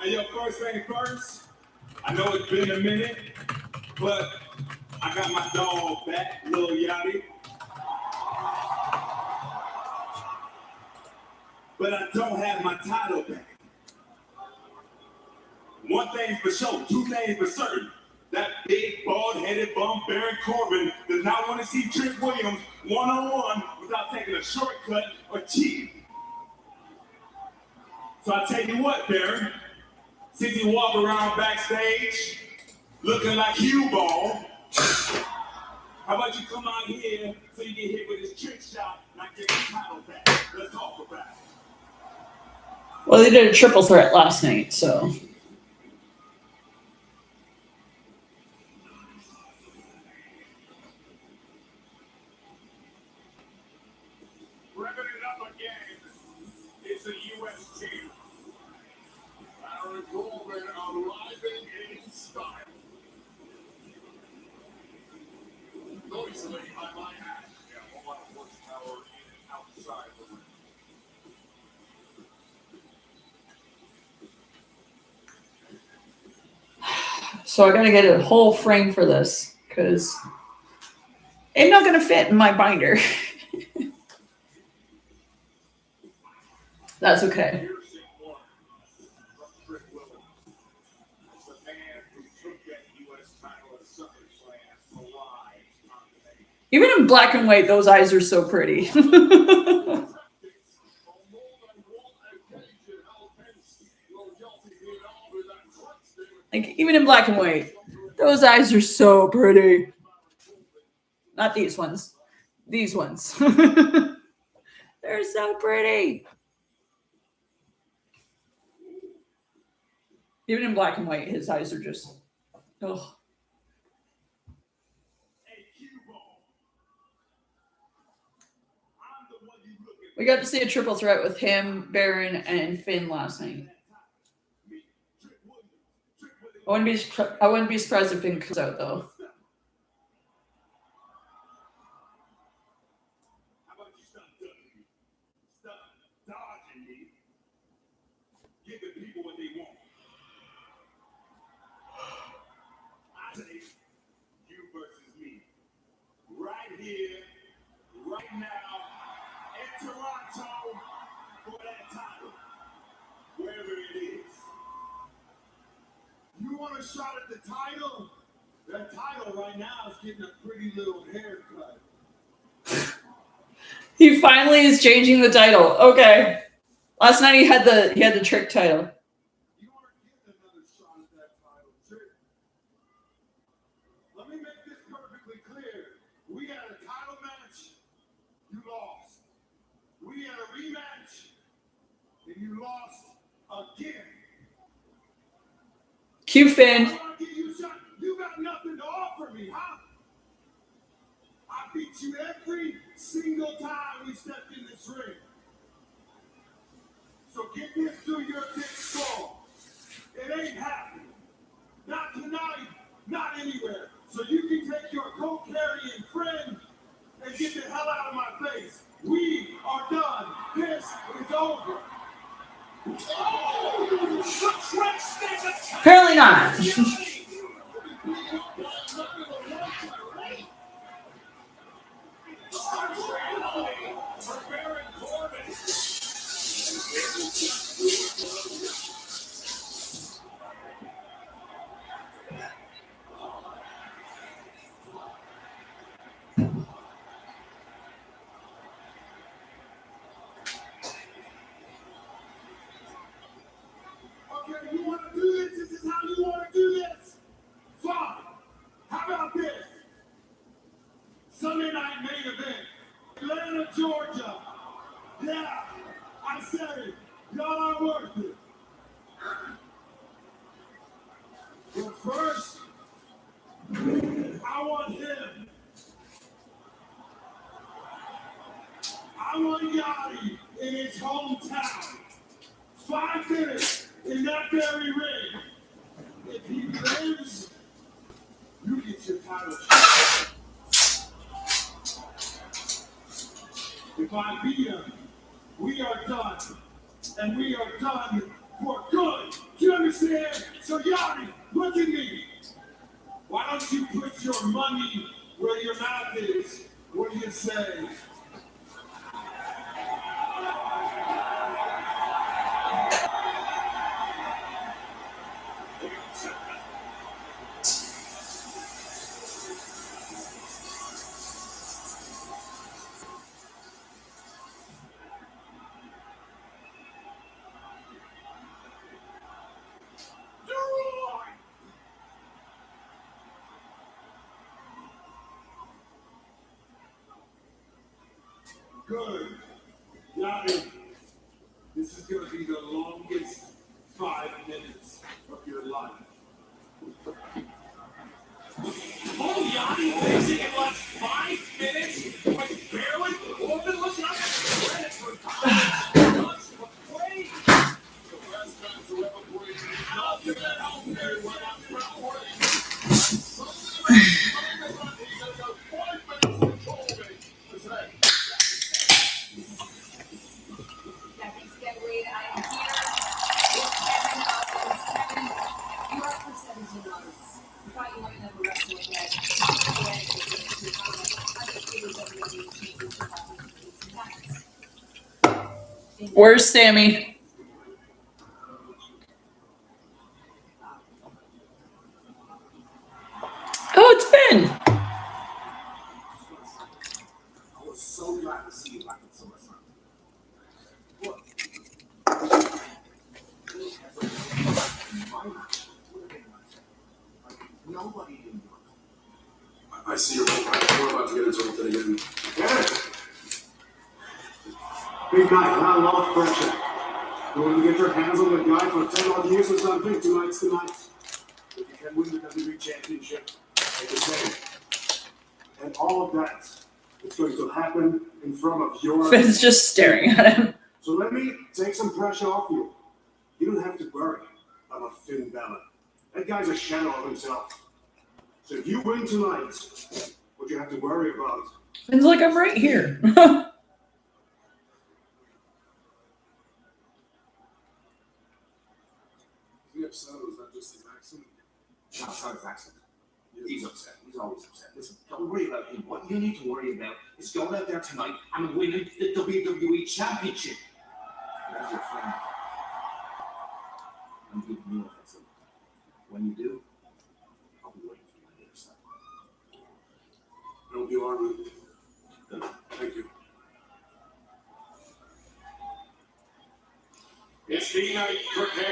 And yo, first thing first, I know it's been a minute, but I got my dog back, Lil Yachty. But I don't have my title back. One thing's for sure, two things for certain. That big, bald-headed bum Baron Corbin does not want to see Trick Williams one-on-one without taking a shortcut or cheating. So I tell you what, Baron, since you walk around backstage looking like Hugh Ball, how about you come out here so you get hit with this trick shot and I get the title back? Let's talk about it. Well, they did a triple threat last night, so. Revving it up again. It's a U.S. team. Baron Corbin arriving in style. Noisily, I might add. Yeah, a lot of horsepower in and outside the ring. So I gotta get a whole frame for this because it's not gonna fit in my binder. That's okay. Piercing one from Trick Williams. The man who took that U.S. title at Summerslam alive on the day. Even in black and white, those eyes are so pretty. On more than one occasion, how Pence will Yachty be involved with that trick stick. Like, even in black and white, those eyes are so pretty. Not these ones. These ones. They're so pretty. Even in black and white, his eyes are just, oh. We got to see a triple threat with him, Baron, and Finn last night. I wouldn't be surprised if Finn comes out, though. How about you stop ducking me? Stop dodging me. Give the people what they want. I say you versus me. Right here, That title right now is getting a pretty little haircut. He finally is changing the title. Okay. Last night he had the trick title. You are getting another shot at that title, too. Let me make this perfectly clear. We had a title match, you lost. We had a rematch, and you lost again. Cue Finn. You got nothing to offer me, huh? I beat you every single time we stepped in this ring. So get this through your thick skull. It ain't happening. Not tonight, not anywhere. So you can take your co-carrying friend and get the hell out of my face. We are done. This is over. Apparently not. Okay, you want to do this? This is how you want to do this? Fine. How about this? Sunday night main event. Atlanta, Georgia. Yeah, I said it. Y'all are worth it. But first, I want him. I want Yachty in his hometown. 5 minutes in that very ring. If he wins, you get your title shot. If I beat him, we are done. And we are done for good. Do you understand? So Yachty, look at me. Why don't you put your money where your mouth is? What do you say? Good. Yachty, this is going to be the longest 5 minutes of your life. Oh, Yachty thinks he can last 5 minutes? Like, barely? Woman, listen, I got credit for time. Wait! The best time to ever break. I'll give that out there when I'm proud. Thanks again, Wade. I am here with Kevin Owens. Kevin, you are for $17. You thought you might never wrestle again. Where's Sammy? Oh, it's Finn. I was so glad to see you back at Summerslam. Look. My match would have been nice. Like, nobody in Europe. I see your point. We're about to get into something again. Yeah. Big night, and I love pressure. You want to get your hands on the guy for 10 odd years or something? Tonight's the night. If you can win the WWE Championship, take the same. And all of that is going to happen in front of your... Finn's just staring at him. So let me take some pressure off you. You don't have to worry about Finn Balor. That guy's a shadow of himself. So if you win tonight, what you have to worry about... Finn's like, I'm right here. Is he upset or is that just his accent? No, it's not his accent. He's upset. He's always upset. Listen, don't worry about him. What you need to worry about is going out there tonight and winning the WWE Championship. That's your friend. I'm giving you a heads up. When you do, You are rude. Thank you. It's the night for KO.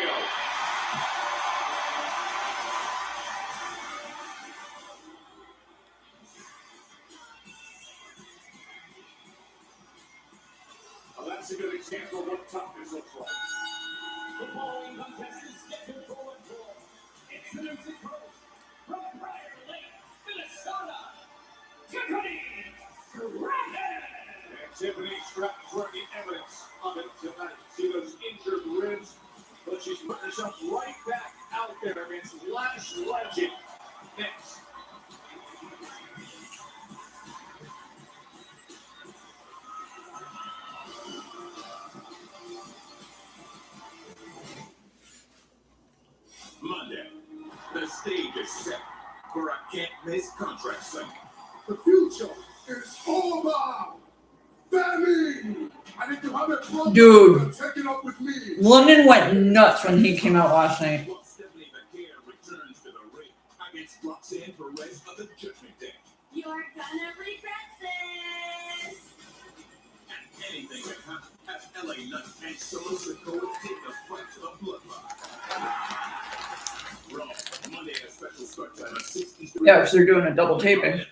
Well, that's a good example of what toughness looks like. The following contestants get control of control. Introducing first, from Prior Lake, Minnesota, Tiffany Stratton. And Tiffany Stratton's working evidence of it tonight. See those injured ribs? But she's putting herself right back out there against Lash Legend. Next. Monday, the stage is set for a can't-miss contract signing. The future is over. Famine. And if you have a problem, Dude. take it up with me. London went nuts when he came out last night. Well, Stephanie McCare returns to the ring against Roxanne Perez of the Judgment Day. You're gonna regret this. And anything can happen as LA Knight and Summerslam take the fight to the bloodline. Raw, Monday at a special start time at 63. Yeah, because they're doing a double taping.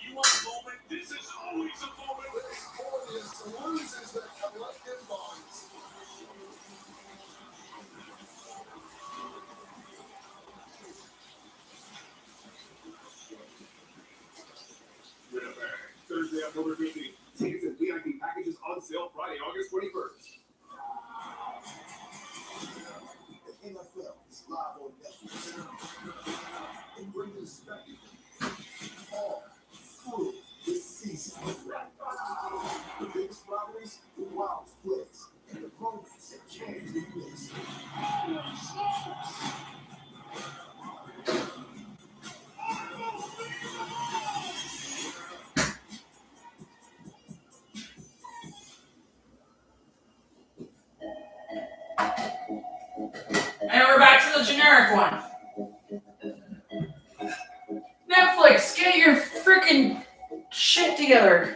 You want a moment? This is always a moment. Audience loses their collective bonds. Winnipeg, Thursday, October 15th. Tickets and VIP packages on sale Friday, August 21st. The NFL is live on Netflix. And bring the spectacle all through this season. The biggest rivalries, the wildest plays, and the moments that can't be missed. And we're back to the generic one. Netflix, get your freaking shit together.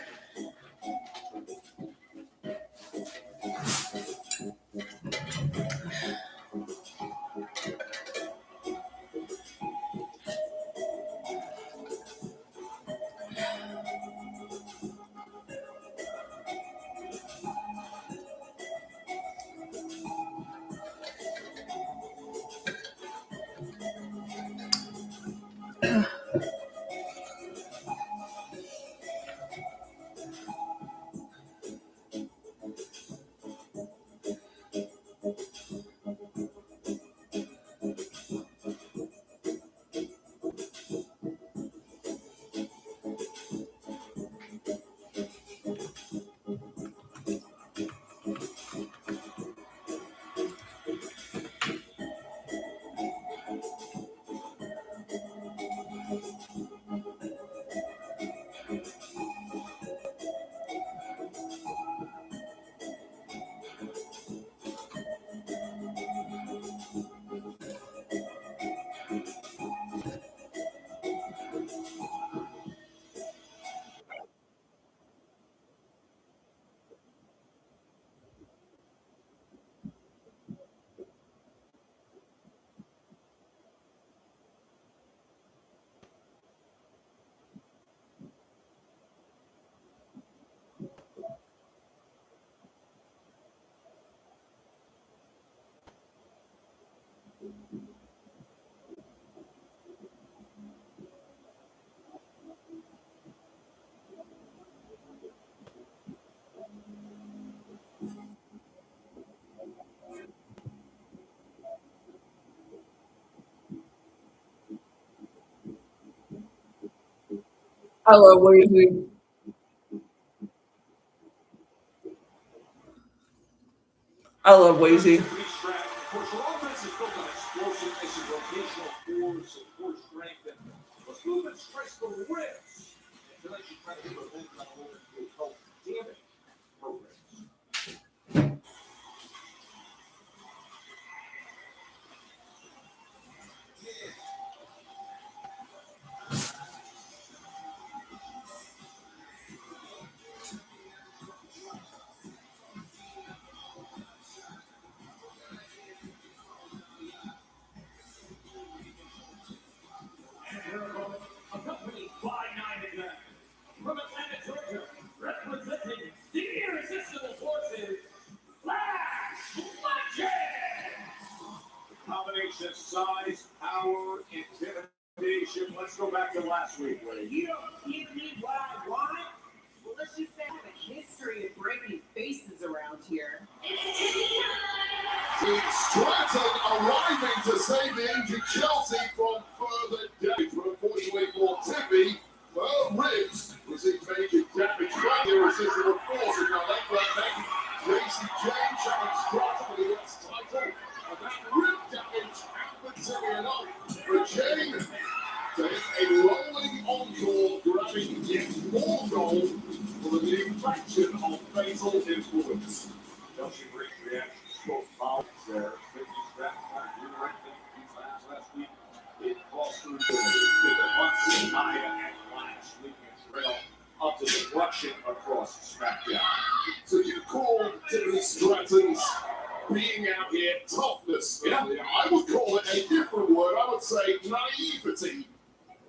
I love Wavy. I love Wavy. Of course, your offense is built on explosiveness and rotational force and core strength, and those movements stress the ribs. I feel like you try to do a thing on a little bit of health damage programs. Accompanied by 9 from Atlanta, Georgia, representing the irresistible forces, Flash Legend! Combination of size, power, intimidation. Let's go back to last week, where You don't give me what I want? Well, let's just say I have a history of breaking faces around here. Stratton arriving to save the injured Chelsea from further damage. But unfortunately for Tippy, her ribs received major damage from the irresistible force. And now left back JC Jane challenged Stratton for the US title. And that rib damage happened to be enough for Jane to hit a rolling encore, grabbing yet more gold for the new faction of Fatal Influence. Chelsea great reaction. Both fouls there. 50 strap back. You were right there. Last week, it crossed through the box. Naya and Flash leaving a trail of destruction across SmackDown. So you call Tiffany Stratton's being out here toughness. Yeah. I would call it a different word. I would say naivety.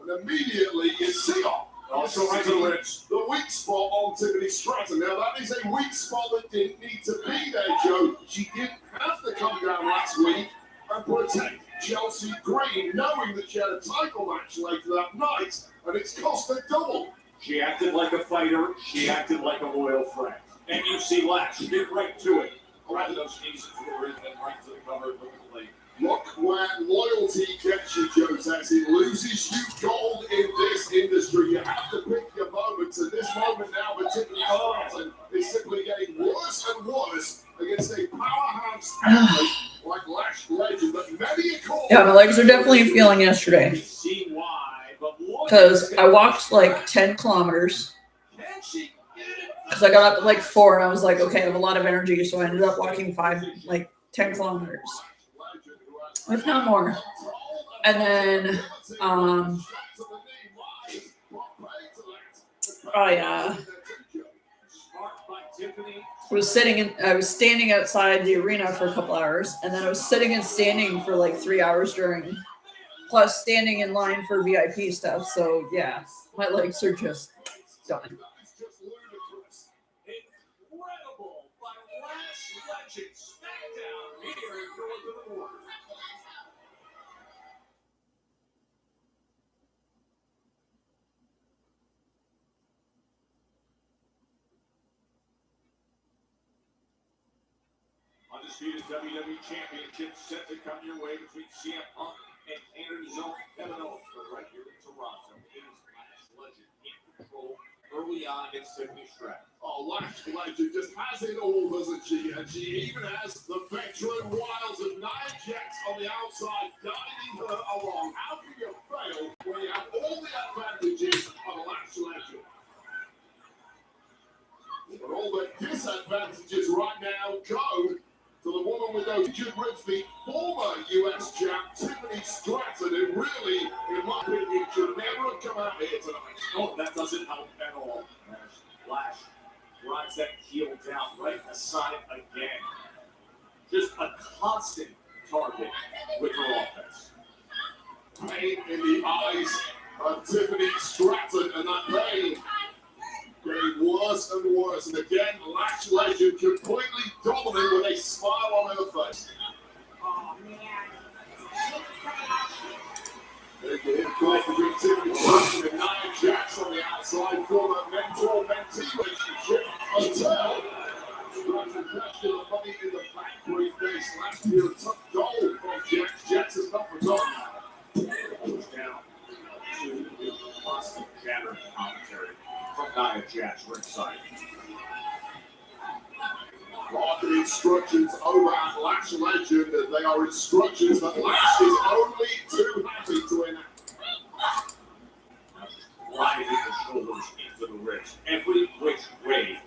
And immediately you see her. Also right to the ribs. The weak spot on Tiffany Stratton. Now that is a weak spot that didn't need to be there, Joe. She didn't have to come down last week and protect Chelsea Green, knowing that she had a title match later that night, and it's cost her double. She acted like a fighter. She acted like a loyal friend. And you see Lash. She get right to it. Right to those knees forward and right to the cover. Look at the leg. Look where loyalty gets you, Joe Sax. It loses you gold in this industry. You have to pick your moments. And this moment now with Tiffany Stratton is simply getting worse and worse against a powerhouse athlete like Lash Legend. But many a call. Yeah, my legs are definitely feeling yesterday. See why, but look Because I walked like 10 kilometers. Can she get it? Because I got up at like 4 and I was like, okay, I have a lot of energy. So I ended up walking 10 kilometers. If not more. And then, oh yeah. I was standing outside the arena for a couple hours, and then I was sitting and standing for like 3 hours during, plus standing in line for VIP stuff. So yeah, my legs are just done. Incredible by Lash Legend SmackDown here in North of the Water. Undisputed WWE Championship set to come your way between CM Punk and Canada's own Kevin Owens. But right here in Toronto, it is Lash Legend in control early on against Tiffany Stratton. Oh, Lash Legend just has it all, doesn't she? And she even has the veteran wiles of Nia Jax on the outside, guiding her along. How can you fail when you have all the advantages of Lash Legend? But all the disadvantages right now go to the woman with those injured ribs, the former US champ, Tiffany Stratton, who really, in my opinion, should never have come out here tonight. Oh, that doesn't help at all. Lash drives that heel down right aside again. Just a constant target with her offense. Pain in the eyes of Tiffany Stratton, and that pain getting worse and worse. And again, Lash Legend completely dominant with a smile on her face. Oh, man. There's the in-course between Tiffany Stratton and Nia Jax on the outside for a mentor-mentee relationship until Stratton cashed in the money in the bank briefcase last year. Took gold from Jax. Jax is not forgotten. Goes down to the constant chatter commentary. instructions over at Lash Legend, and they are instructions that Lash is only too happy to enact. Driving the shoulders into the ribs. Every which way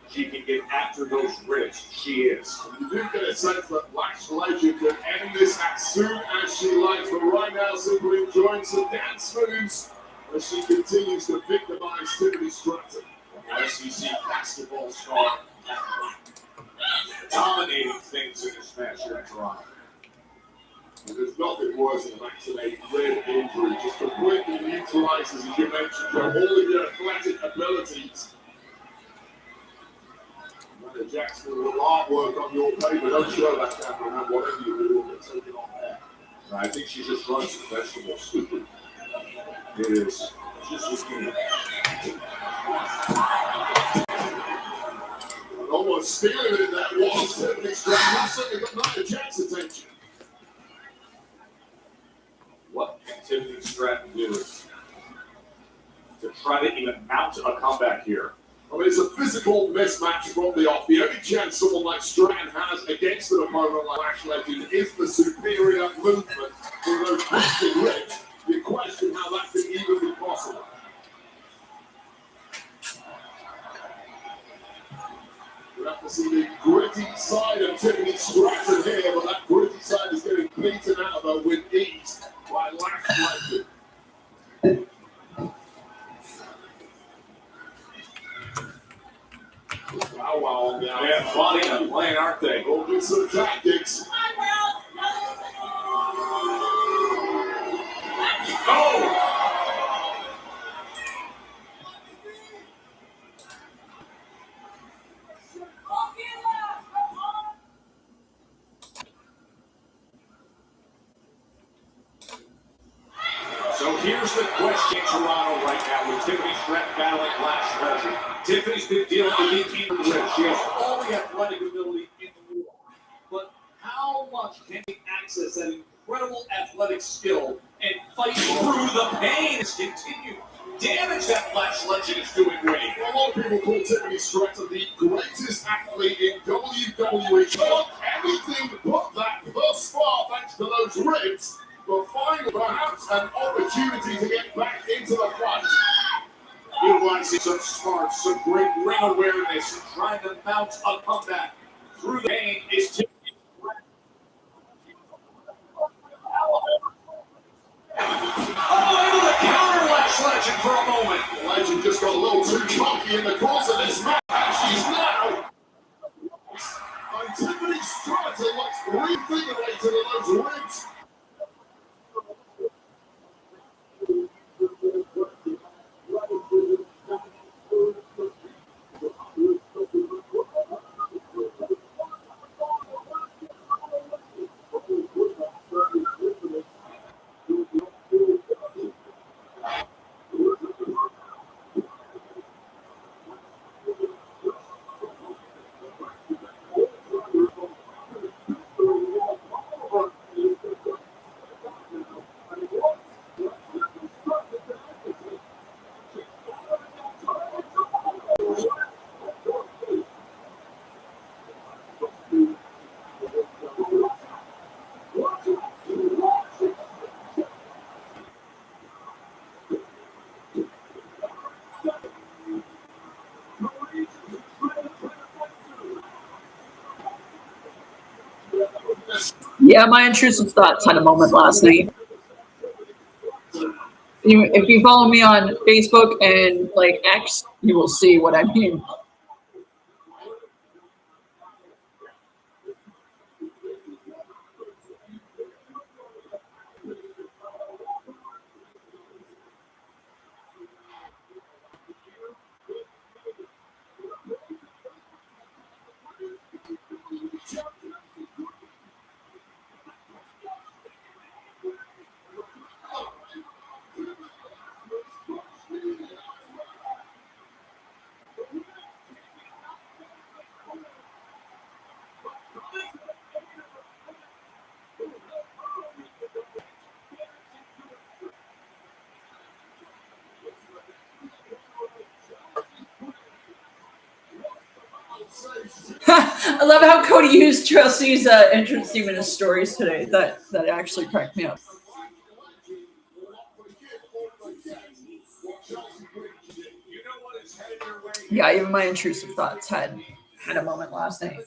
she can get after those ribs, she is. You do get a sense that Lash Legend can end this as soon as she likes, but right now simply enjoying some dance moves as she continues to victimize Tiffany Stratton. The SEC basketball star dominating things in this match here in Toronto. And there's nothing worse than an accident rib injury, just completely neutralizes, as you mentioned, all of your athletic abilities. Amanda Jackson with a lot of work on your paper. Don't show that camera, man. Whatever you do, will get taken off there. I think she just runs some vegetables. It is. Just looking. Almost stealing it, that was Tiffany Stratton. Certainly got Nia Jackson's attention. What can Tiffany Stratton do to try to even mount a comeback here? I mean, it's a physical mismatch from the off. The only chance someone like Stratton has against an opponent like Lash Legend is the superior movement for those twisting ribs. You question how that could even be possible. We have to see the gritty side of Tiffany Stratton here, but that gritty side is getting beaten out of her with ease by Lash Legend. Wow, Yeah, funny and playing, aren't they? Go get some tactics. Oh! So here's the question in Toronto right now with Tiffany Stratton battling Lash Legend. Tiffany's been dealing with the ribs. She has all the athletic ability in the world. But how much can she access that incredible athletic skill and fight through the pain and continue damage that Lash Legend is doing, Wayne? A lot of people call Tiffany Stratton the greatest athlete in WWE. She done anything but that thus far, thanks to those ribs, but finally perhaps an opportunity to get back into the fight. Utilizing some smarts, some great ring awareness, and trying to mount a comeback through the pain is Tiffany. Oh, able to counter Lash Legend for a moment. Legend just got a little too cocky in the course of this match. She's now. And Tiffany Stratton looks reinvigorated in those ribs. Yeah, my intrusive thoughts had a moment last night. If you follow me on Facebook and like X, you will see what I mean. I love how Cody used Chelsea's entrance theme in his stories today. That actually cracked me up. Yeah, even my intrusive thoughts had a moment last night.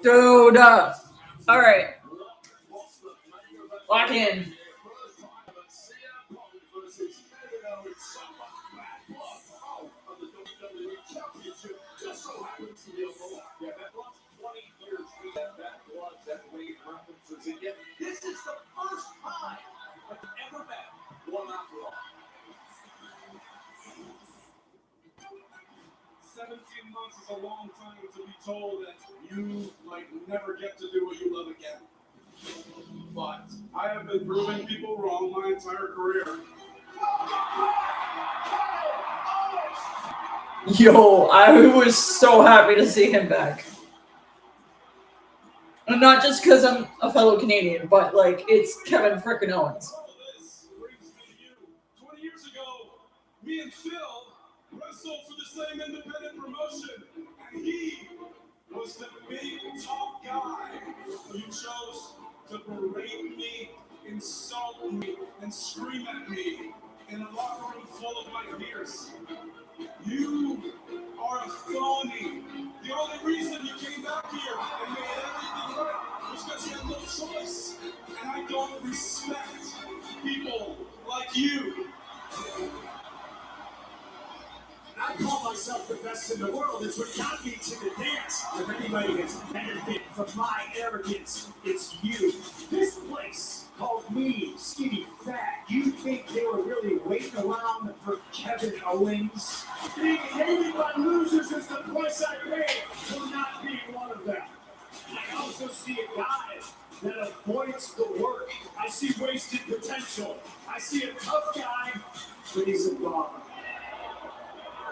Dude, all right, lock in. This is the first time I've ever met one after all. 17 months is a long time to be told that you might never get to do what you love again. But I have been proving people wrong my entire career. Yo, I was so happy to see him back. And not just because I'm a fellow Canadian, but like it's Kevin frickin' Owens. All this brings me to you. 20 years ago, me and Phil wrestled for the same independent promotion, and he was the big top guy. You chose to berate me, insult me, and scream at me in a locker room full of my peers. You are a phony. The only reason you came back here and made everything right was because you had no choice. And I don't respect people like you. I call myself the best in the world. It's what got me to the dance. If anybody has benefited from my arrogance, it's you. This place called me skinny fat. You think they were really waiting around for Kevin Owens? Being hated by losers is the price I pay for not being one of them. I also see a guy that avoids the work. I see wasted potential. I see a tough guy, but he's a bum.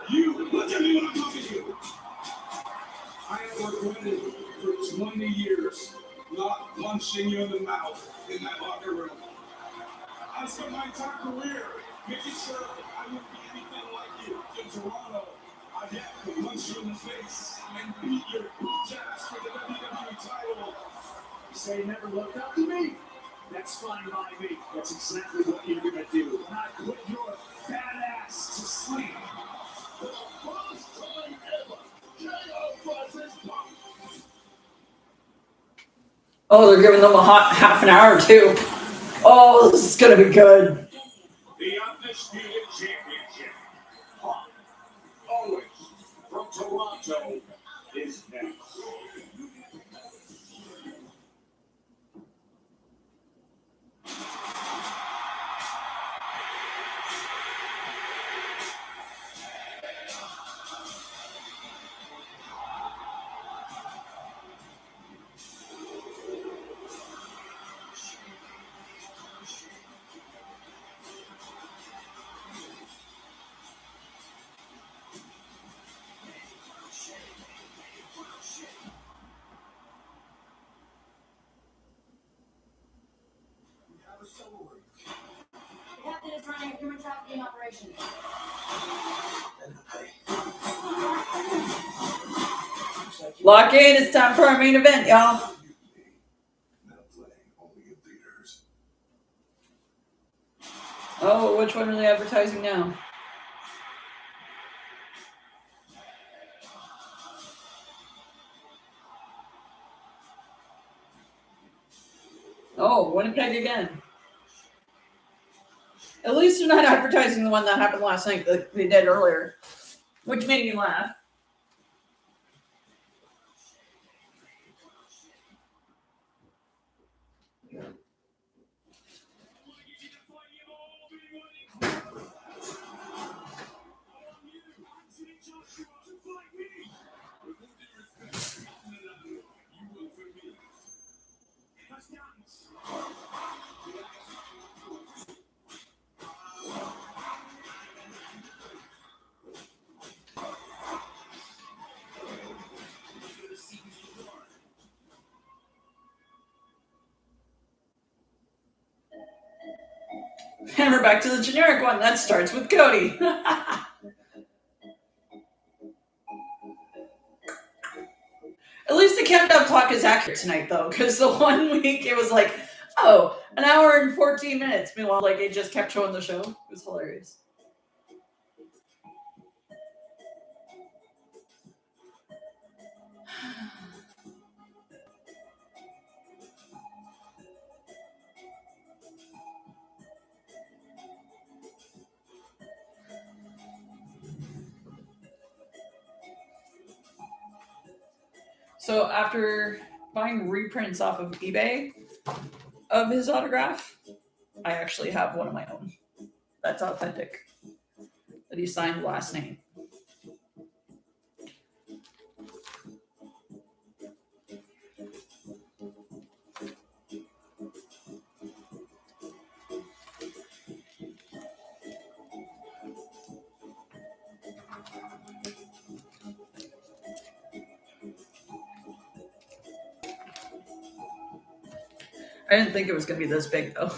You, look at me when I'm talking to you. I have regretted for 20 years not punching you in the mouth in that locker room. I spent my entire career making sure I wouldn't be anything like you. In Toronto, I had to punch you in the face and beat your bitch ass for the WWE title. You say you never looked up to me? That's fine by me. That's exactly what you're gonna do. When I put your fat ass to sleep. For the first time ever, KO versus Punk. Oh, they're giving them a hot half an hour too. Oh, this is gonna be good. The Undisputed Championship. Punk, Owens from Toronto is next. The captain is running a human trafficking operation. Lock in. It's time for our main event, y'all. Now playing only in theaters. Oh, which one are they advertising now? Oh, Winnipeg again. At least they're not advertising the one that happened last night that they did earlier, which made me laugh. And we're back to the generic one. That starts with Cody. At least the countdown clock is accurate tonight, though, because the one week it was like, oh, an hour and 14 minutes. Meanwhile, like, it just kept showing the show. It was hilarious. So after buying reprints off of eBay of his autograph, I actually have one of my own. That's authentic. That he signed last name. I didn't think it was going to be this big, though.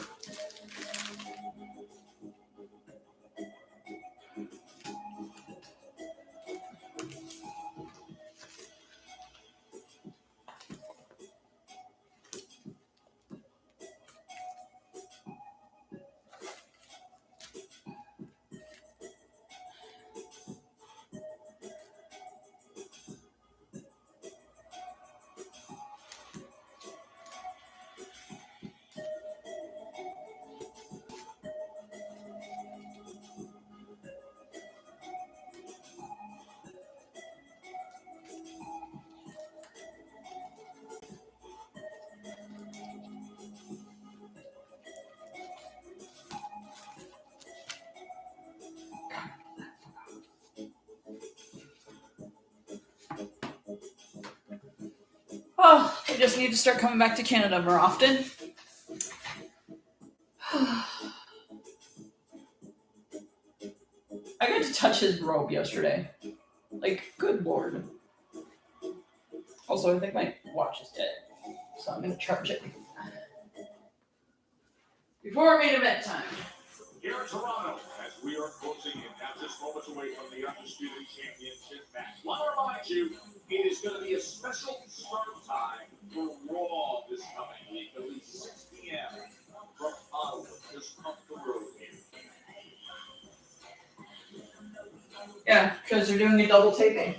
Oh, I just need to start coming back to Canada more often. I got to touch his robe yesterday. Like, good lord. Also, I think my watch is dead, so I'm going to charge it. Before main event time. Here in Toronto, as we are closing in, now just moments away from the Undisputed Championship match. Want to remind you, it is going to be a special start time for Raw this coming week. It'll be 6 p.m. from Ottawa, just up the road here. Yeah, because they're doing a double taping.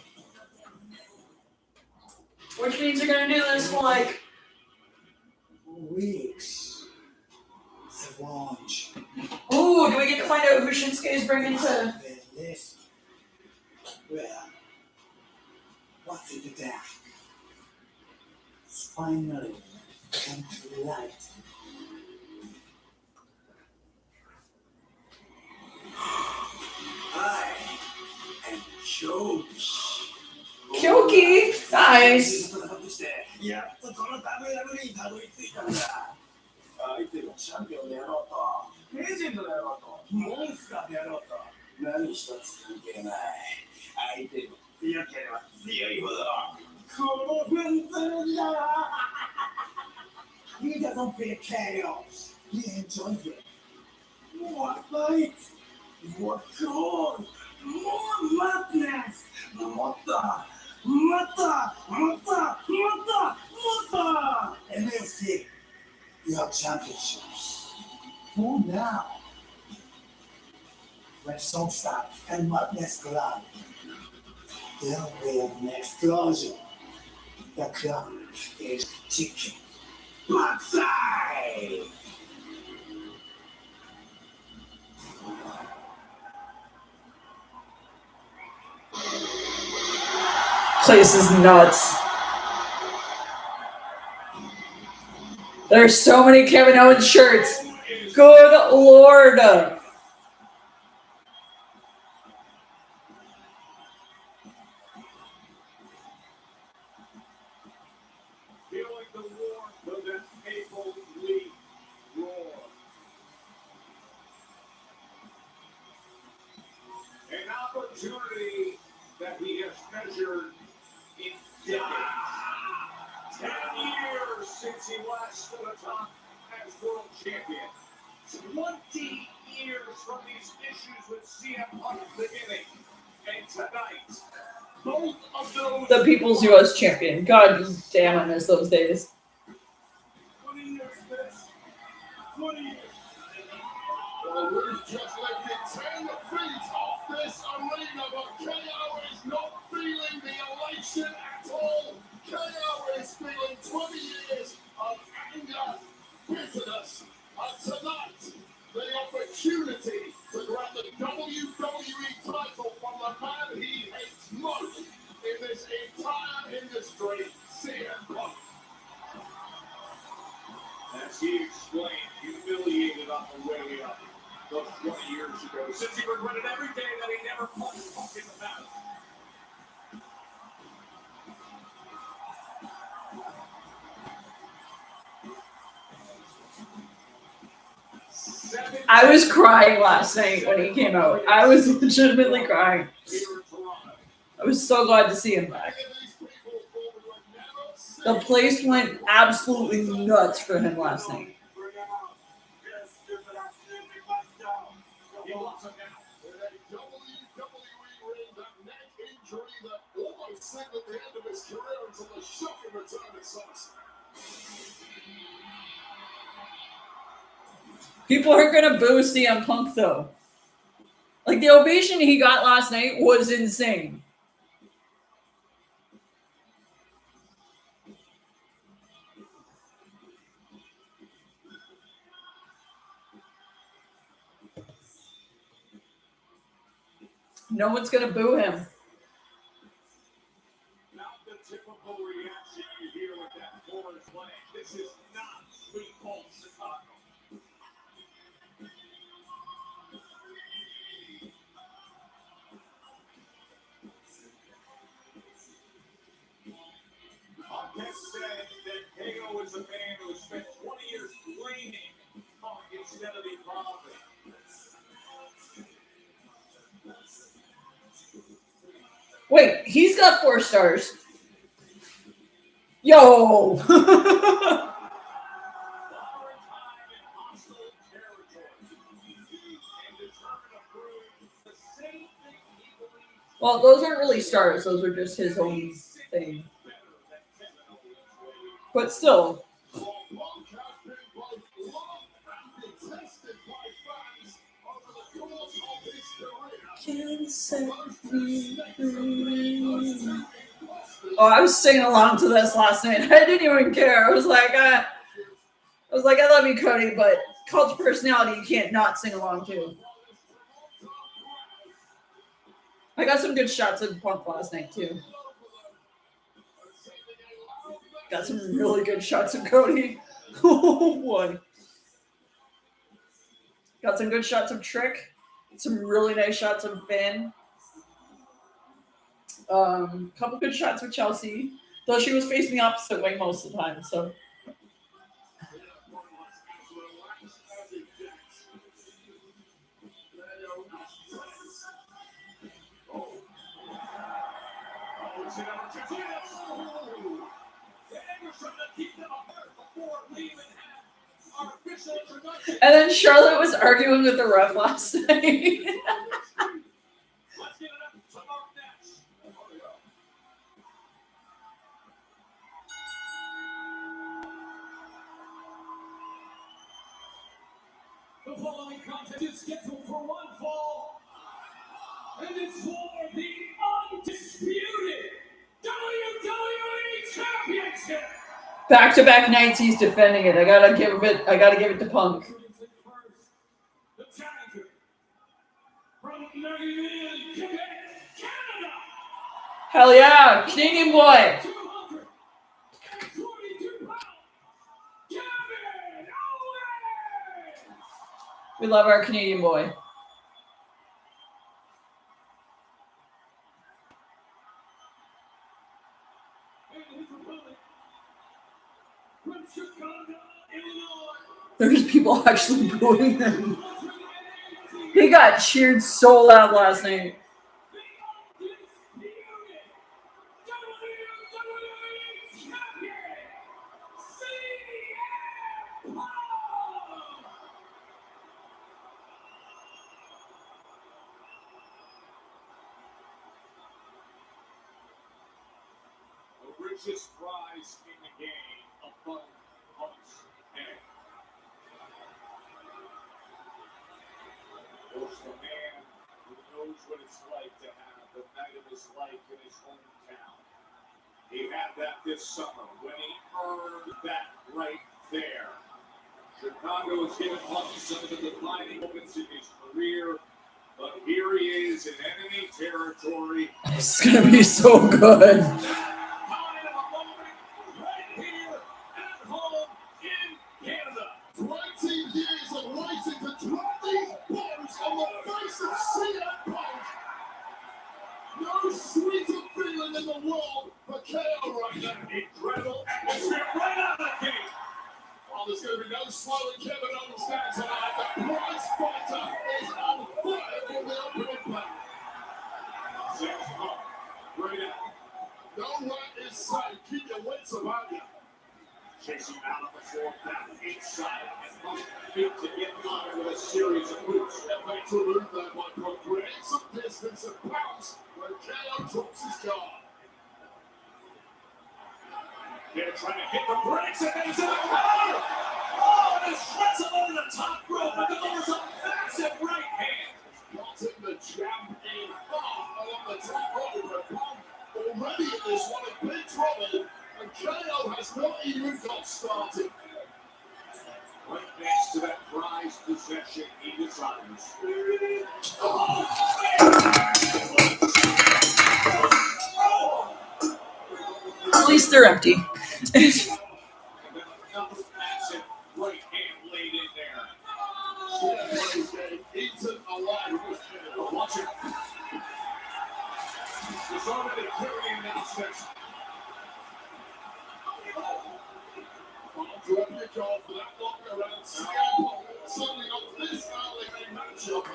Which means they're going to do this for like weeks. The launch. Ooh, do we get to find out who Shinsuke is bringing to... This. Well, what's it there? It's finally come to light. I am Josh. Kyoki! Nice! やっとこの WWE にたどり着いたんだ。相手がチャンピオンでやろうと、レジェンドでやろうと、モンスターでやろうと、何一つ関係ない。相手が強ければ強いほど、この分寸だ。He doesn't fear chaos. He enjoys it. More fight, more gold, more madness, more NFC, you have championships. For now, when Summerslam and Madness collide, there will be an explosion. The clock is ticking. Backside! Place is nuts. There's so many Kevin Owens shirts. Good lord. Feeling the warmth of that Maple Leaf roar. An opportunity that he has measured in decades. 10 years since he last stood atop as world champion. 20 years from these issues with CM Punk beginning. And tonight, both of those... The People's U.S. Champion. God damn, I miss those days. 20 years, Vince. 20 years. Well, we've just lifted 10 feet off this arena, but KO is not feeling the elation at all. KO is feeling 20 years of anger, bitterness, and tonight, the opportunity to grab the WWE title from the man he hates most in this entire industry, CM Punk. As he explained, humiliated on the way up those 20 years ago, since he regretted every day that he never punched Punk in the mouth. I was crying last night when he came out. I was legitimately crying. I was so glad to see him back. The place went absolutely nuts for him last night. People are gonna boo CM Punk though. Like the ovation he got last night was insane. No one's gonna boo him. Not the typical reaction you hear with that forward play. This is not Sweet Cold Chicago. Punk has said that KO is a man who has spent 20 years blaming Punk instead of evolving. Wait, he's got 4 stars. Yo! Well, those aren't really stars. Those are just his own thing. But still. Can set me free. Oh, I was singing along to this last night. I didn't even care. I was like, I love you, Cody, but Cult's personality you can't not sing along to. I got some good shots of Punk last night too. Got some really good shots of Cody. Oh boy. Got some good shots of Trick. Some really nice shots of Finn. Couple good shots with Chelsea, though she was facing the opposite way most of the time. So. And then Charlotte was arguing with the ref last night. The following contest is scheduled for one fall, and it's for the undisputed WWE Championship. Back-to-back nights he's defending it. I gotta give it to Punk. The challenger from Quebec, Canada. Hell yeah, Canadian boy. 222 pounds. Kevin Owens. We love our Canadian boy. There's people actually booing him. He got cheered so loud last night. The richest prize in the game, a bone punch head. There's the man who knows what it's like to have the night of his life in his hometown. He had that this summer when he earned that right there. Chicago has given Punk some of the defining moments in his career, but here he is in enemy territory. It's gonna be so good. Kind of a moment right here at home in Canada. 20 years of waiting to drop these bombs on the face of CM Punk. No sweeter feeling in the world for KO right now. Incredible atmosphere right out of the gate. Well, there's going to be no slowing Kevin Owens down tonight. The prize fighter is on fire for the opening battle. Six Punk, right out. Nowhere is safe. Keep your wits about you. Chasing out on the floor, back inside, and Punk feet to get on with a series of boots. Effect to move there by Punk, creating some distance and bounce when KO drops his guard. They're trying to hit the brakes, and then he's in the cover! Oh, and it shreds him over the top rope, but delivers a massive right hand. Got him the jab in half along the top rope, but Punk already in this one in big trouble, and KO has not even got started. Right next to that prized possession he desires. At least they're empty. And then another massive right hand laid in there. He's getting eaten alive. Watch it. He's already carrying that section. Drop your jaw for that lock around CM Punk. Suddenly got this early in a matchup.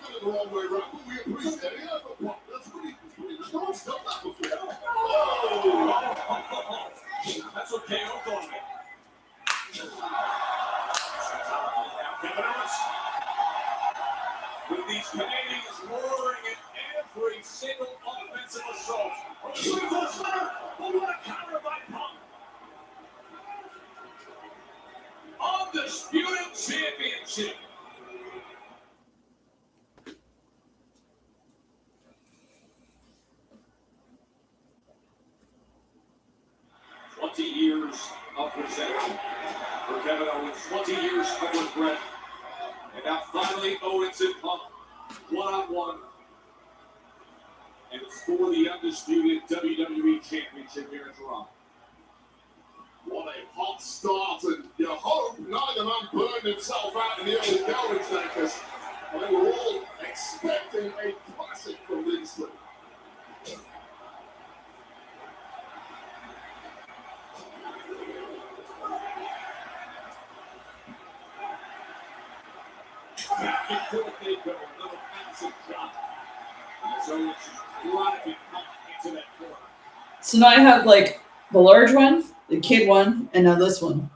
The wrong way around, but we appreciate it. Yeah, but Punk, that's pretty no one's done that before. Oh! That's what KO called it. Kevin Owens. With these Canadians roaring at every single offensive assault. Oh, what a counter by Punk. Undisputed championship. Years of resentment for Kevin Owens, 20 years of regret, and now finally Owens and Punk one-on-one, and it's for the undisputed WWE Championship here in Toronto. What a hot start, and you hope neither man burned himself out in the early goings there, because they were all expecting a classic from these two. Back and forth they go, another massive shot. And so it's driving Punk into that corner. So now I have like the large one, the kid one, and now this one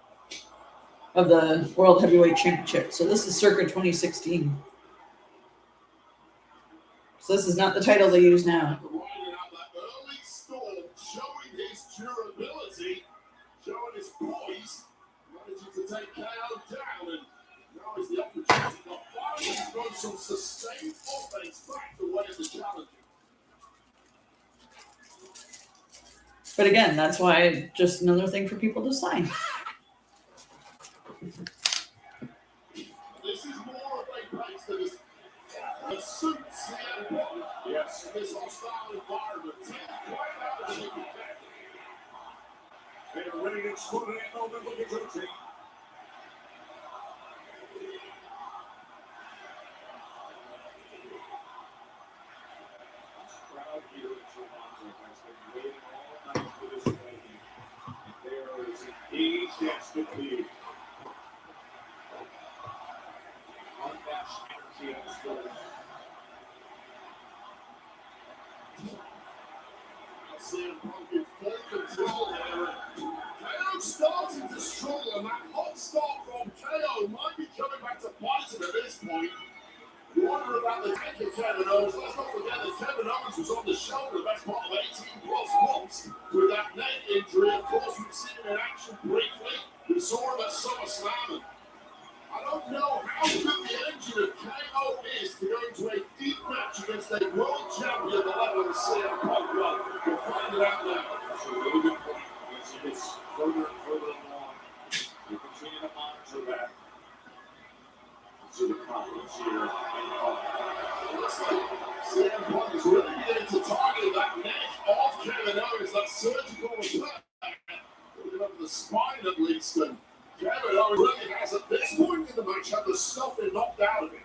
of the World Heavyweight Championship. So this is circa 2016. So this is not the title they use now. Riding out that early storm, showing his durability, showing his poise, managing to take KO down, and now is the opportunity to finally throw some sustained offense back the way of the challenger. But again, that's why just another thing for people to sign. This is more of a place that is a suits CM Punk. Yes. In this hostile environment. Quite out of the league. They're ready to explode at that moment. Look at the team. This crowd here in Toronto has been waiting all night for this meeting. And there is engaged as could be. Unmatched energy on this building. CM Punk in full control there. KO starting to struggle, and that hot start from KO might be coming back to bite about the tank of Kevin Owens. Let's not forget that Kevin Owens was on the show for the best part of 18 plus months with that neck injury. Of course, we've seen him in action briefly. We saw him at Summerslam. I don't know how good the engine of KO is to go into a deep match against a world champion at the level of CM Punk. Well, we'll find it out now. That's a really good point. As he gets further and further along, we continue to monitor that. See the confidence here. It looks like CM Punk is really beginning to target that neck of Kevin Owens, that surgical repair. Looking up the spine at least, and Kevin Owens really has, at this point in the match, had the stuffing knocked out of him.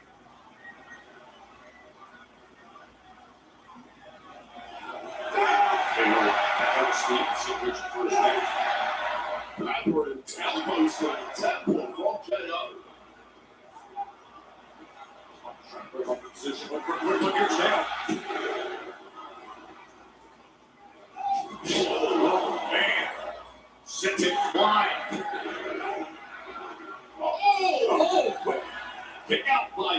Backward elbows to the temple from KO. Trying to put him in position. Look here, Chad. Oh, man. Sent it flying. Oh, quick. Kick out by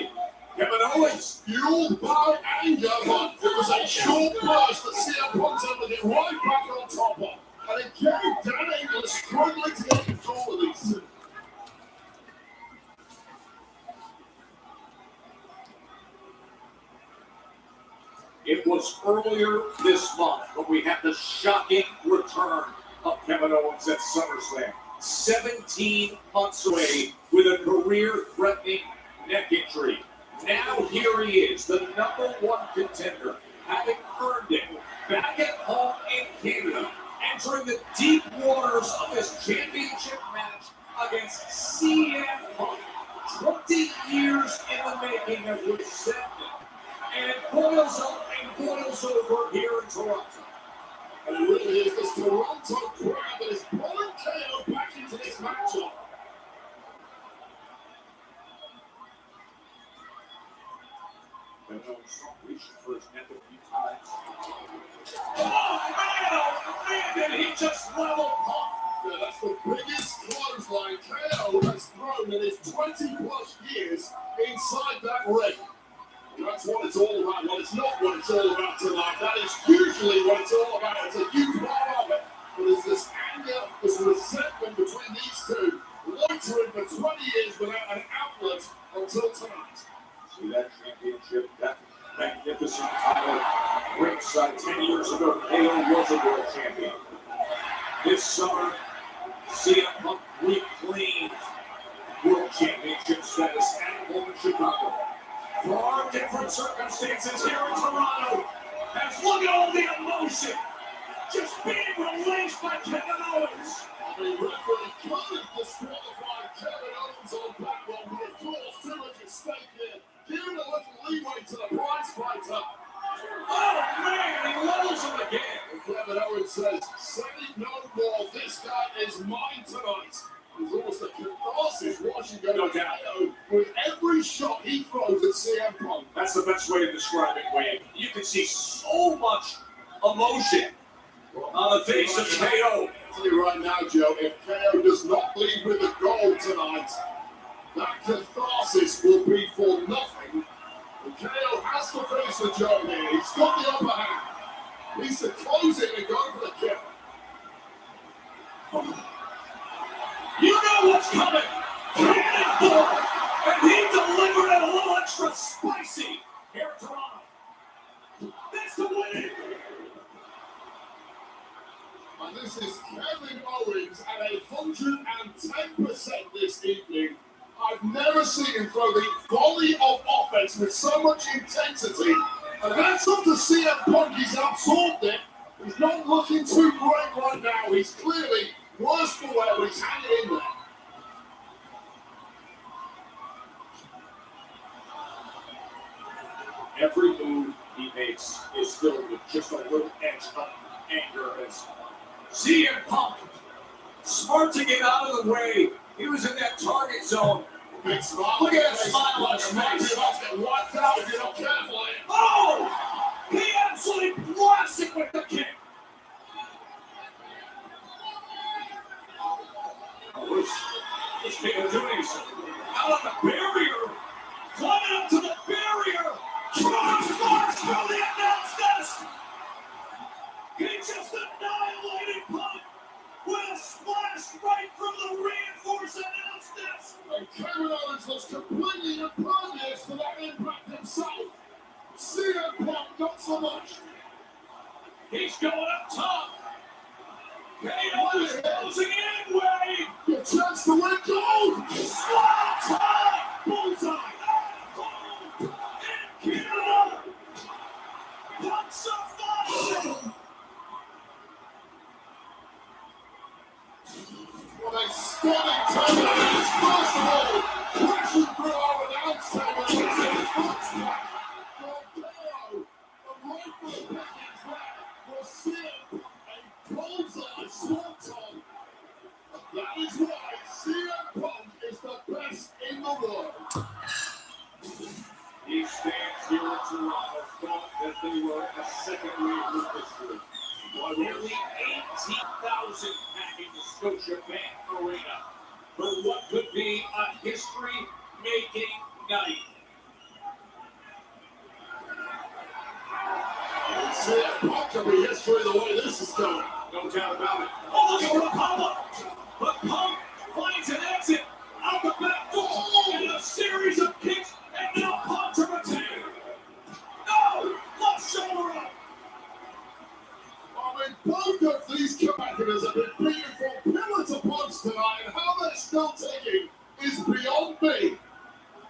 Kevin Owens. Fueled by anger, but it was a short burst that CM Punk's able to get right back on top of. And again, Dan Angle is struggling to get control of these two. It was earlier this month when we had the shocking return of Kevin Owens at SummerSlam. 17 months away with a career-threatening neck injury. Now here he is, the #1 contender, having earned it back at home in Canada, entering the deep waters of this championship match against CM Punk. 20 years in the making of resentment. And it boils up and boils over here in Toronto. And it really is this Toronto crowd that is pulling KO back into this matchup. Kevin Owens reaching for his neck a few times. Oh, man, did he just level Punk? Yeah, that's the biggest clothesline KO has thrown in his 20-plus years inside that ring. That's what it's all about. Well, it's not what it's all about tonight. That is usually what it's all about. It's a huge part of it. But there's this anger, this resentment between these two, loitering for 20 years without an outlet until tonight. See that championship, that magnificent title ringside 10 years ago. KO was a world champion. This summer, CM Punk reclaimed world championship status at home in Chicago. Far different circumstances here in Toronto. As look at all the emotion just being released by Kevin Owens. The referee could have disqualified Kevin Owens on that one, but of course, too much at stake here. Giving a little leeway to the prize fighter. Oh man, he levels him again. And Kevin Owens says, say no more, this guy is mine tonight. There's almost a catharsis watching go down with every shot he throws at CM Punk. That's the best way to describe it, Wayne. You can see so much emotion on the face of KO. I'll tell you right now, Joe, if KO does not leave with the gold tonight, that catharsis will be for nothing. And KO has to finish the job here. He's got the upper hand. He needs to close it and go for the kill. You know what's coming. Cannonball. And he delivered it a little extra spicy here in Toronto. That's the winning. And this is Kevin Owens at 110% this evening. I've never seen him throw the volley of offense with so much intensity. And that's up to CM Punk. He's absorbed it. He's not looking too great right now. He's clearly worse for wear, but he's hanging in there. Every move he makes is filled with just a little edge of anger. As CM Punk, smart to get out of the way. He was in that target zone. Big smile. Look at that smile on his face. You're about to get wiped out if you're not careful. Oh! He absolutely blasts it with the kick. What's KO doing? Out on the barrier. Climbing up to the barrier. through the announce desk. He just annihilated Punk with a splash right from the reinforced announce desk. And Kevin Owens was completely impervious to that impact himself. CM Punk, not so much. He's going up top. KO is closing in, Wade. Your chance to win gold. Slot top. Bullseye. Gold. In Canada. Punk's a fire. What a stunning turn. First of all, crashing through our announce table. It's his first back. For KO, a right for the Pickett's back. For CM Punk, a bullseye swanton. That is why CM Punk is the best in the world. He stands here in Toronto, thought that they were a second wave of history. While nearly 18,000 packing the Scotiabank Arena for what could be a history-making night. CM Punk could be history the way this is going. No doubt about it. Oh, look at the pop-up! But Punk finds an exit out the back door and a series of kicks, and now Punk to retain. No! Left shoulder up! I mean, both of these competitors have been beaten for pillars of punch tonight, and how they're still taking is beyond me.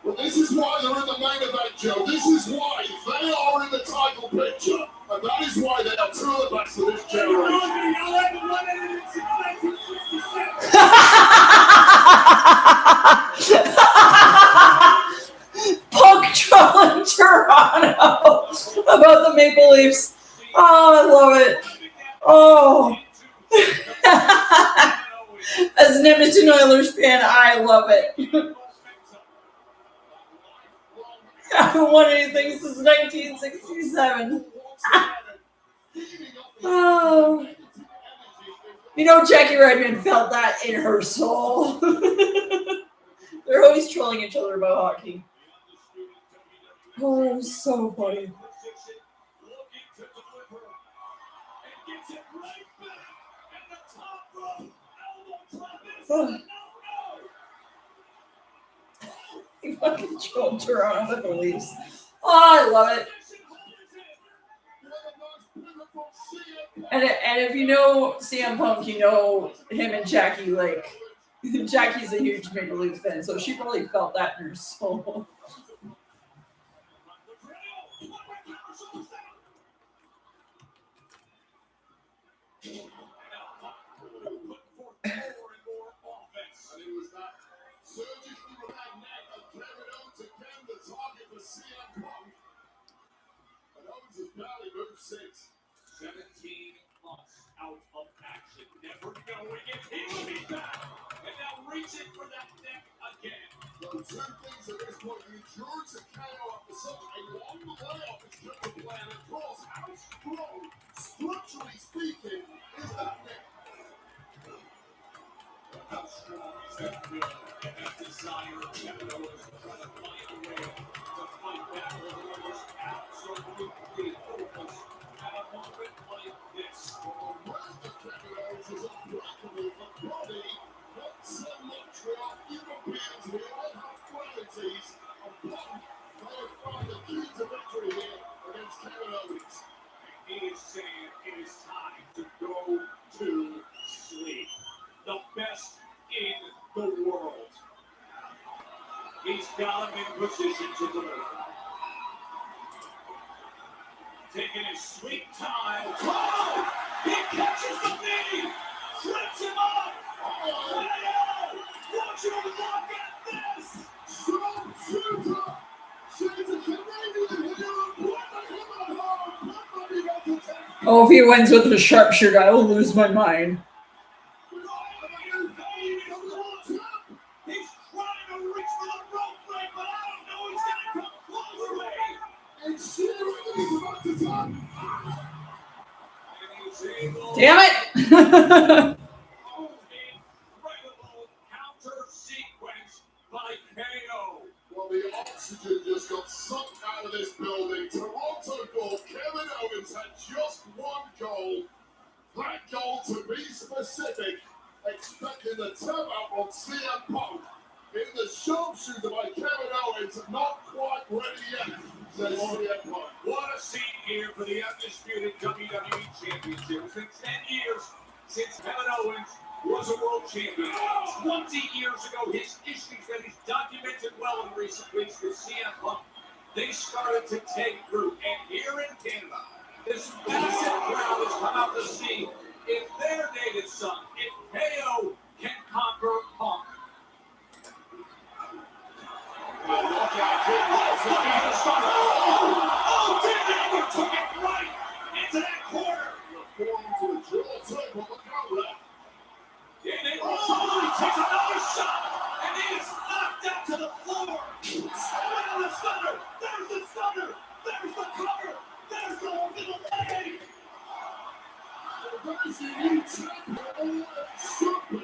But this is why they're in the main event, Joe. This is why they are in the title picture, and that is why they are two of the best of this generation. Punk trolling Toronto about the Maple Leafs. Oh, I love it. Oh. As an Edmonton Oilers fan, I love it. I haven't won anything since 1967. Oh. You know, Jackie Redmond felt that in her soul. They're always trolling each other about hockey. Oh, it was so funny. Oh. He fucking trolled Toronto with the Leafs. Oh, I love it. And if you know CM Punk, you know him and Jackie, like, Jackie's a huge Maple Leafs fan, so she probably felt that in her soul. CM Punk. And Owens has barely moved since. 17 months out of action, never knowing if he will be back, and now reaching for that neck again. So two things at this point: the endurance of KO after such a long layoff is good to plan. Of course, how strong, structurally speaking, is that neck? How strong is that will and that desire of Kevin Owens to try to find a way to fight back with the Oilers absolutely hopeless at a moment like this. The rest of Kevin Owens is unbreakable, but body, not so much. We are Europeans, we all have qualities. And Punk may have found the key to victory here against Kevin Owens. He is saying it is time to go to sleep. The best in the world. He's got him in position to deliver. Taking his sweet time. Oh! He catches the knee! Trips him up! Oh! Won't you look at this? Strong shooter! She's a Canadian hero! Put him on home! Put him on the attack! Oh, if he wins with the sharpshooter, I will lose my mind. He's trying to reach for the rope break, but I don't know he's going to come close, Ray. And Sheeran is about to top. And he's able Damn it! incredible counter sequence by KO. Well, the oxygen just got sucked out of this building. Toronto goal. Kevin Owens had just one goal. That goal, to be specific, expecting the turn up on CM Punk. In the sharpshooter by Kevin Owens, not quite ready yet, says CM Punk. What a scene here for the undisputed WWE Championship. It's been 10 years since Kevin Owens was a world champion. 20 years ago, his issues that he's documented well in recent weeks with CM Punk, they started to take root. And here in Canada, this massive crowd has come out to see if their native son, if KO can conquer Punk. Oh, David took it right into that corner. the form to the draw table. Look out there. David takes another shot, and he is knocked out to the floor. Oh, the stunner. There's the stunner. There's the cover. There's the hook in the leg. That is the new champion. Something.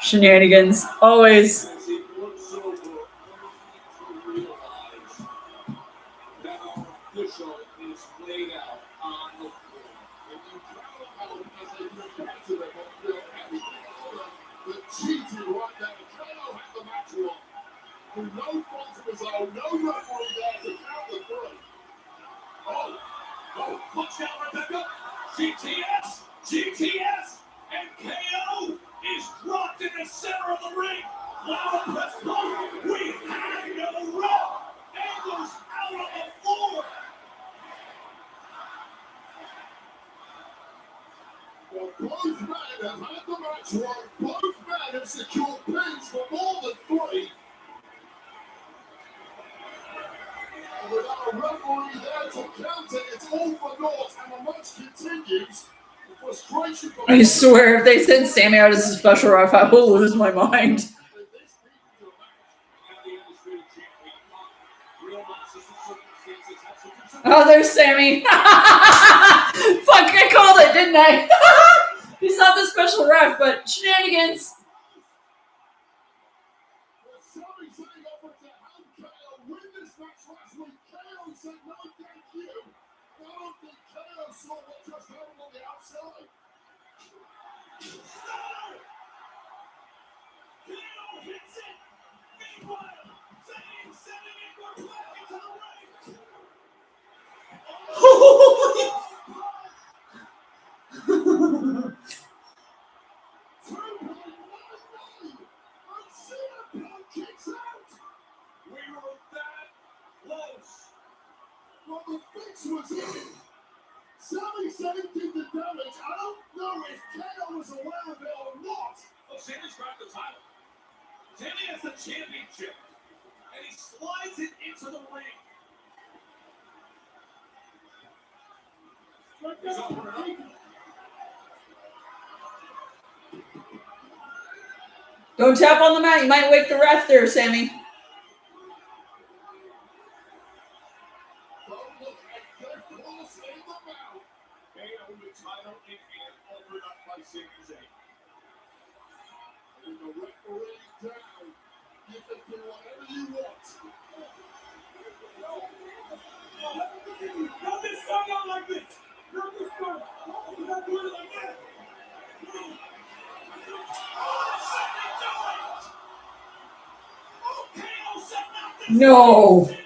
Shenanigans. Always. As he looks over, only to realize that our official is laid out on the floor. And you travel out as they bring back to them on field. And the cheating right there. KO had the match won. Through no fault of his own, no referee there to count the three. Oh, touchdown, Rebecca. GTS, and KO is dropped in the center of the ring. Wow, press play. We have no rope. Angles out on the floor. Well, both men have had the match won. Both men have secured pins for more than three. And without a referee there to counter, it's all for naught, and the match continues. The frustration for I swear, if they send Sammy out as a special ref, I will lose my mind. Now the undisputed champion, realizes the circumstances have to consider. Oh, there's Sammy. Fuck, I called it, didn't I? He's not the special ref, but shenanigans. Well, Sammy setting up to help KO win this match last week. KO said no thank you. I don't think KO saw what just happened on the outside. KO hits it. Meanwhile, Zayn sending it back into the ring. We were that close. Well, the fix was in. Sammy said he did the damage. I don't know if KO was aware of it or not. Oh, Sammy's grabbed the title. Sammy has the championship, and he slides it into the ring. He's over and over. Don't tap on the mat. You might wake the ref there, Sammy. Don't look at their claws in the mouth. KO with title in hand, offered up by Sami Zayn. And the referee down. You can do whatever you want. Not this time, not like this. Not this time. You're not doing it like that. No. What in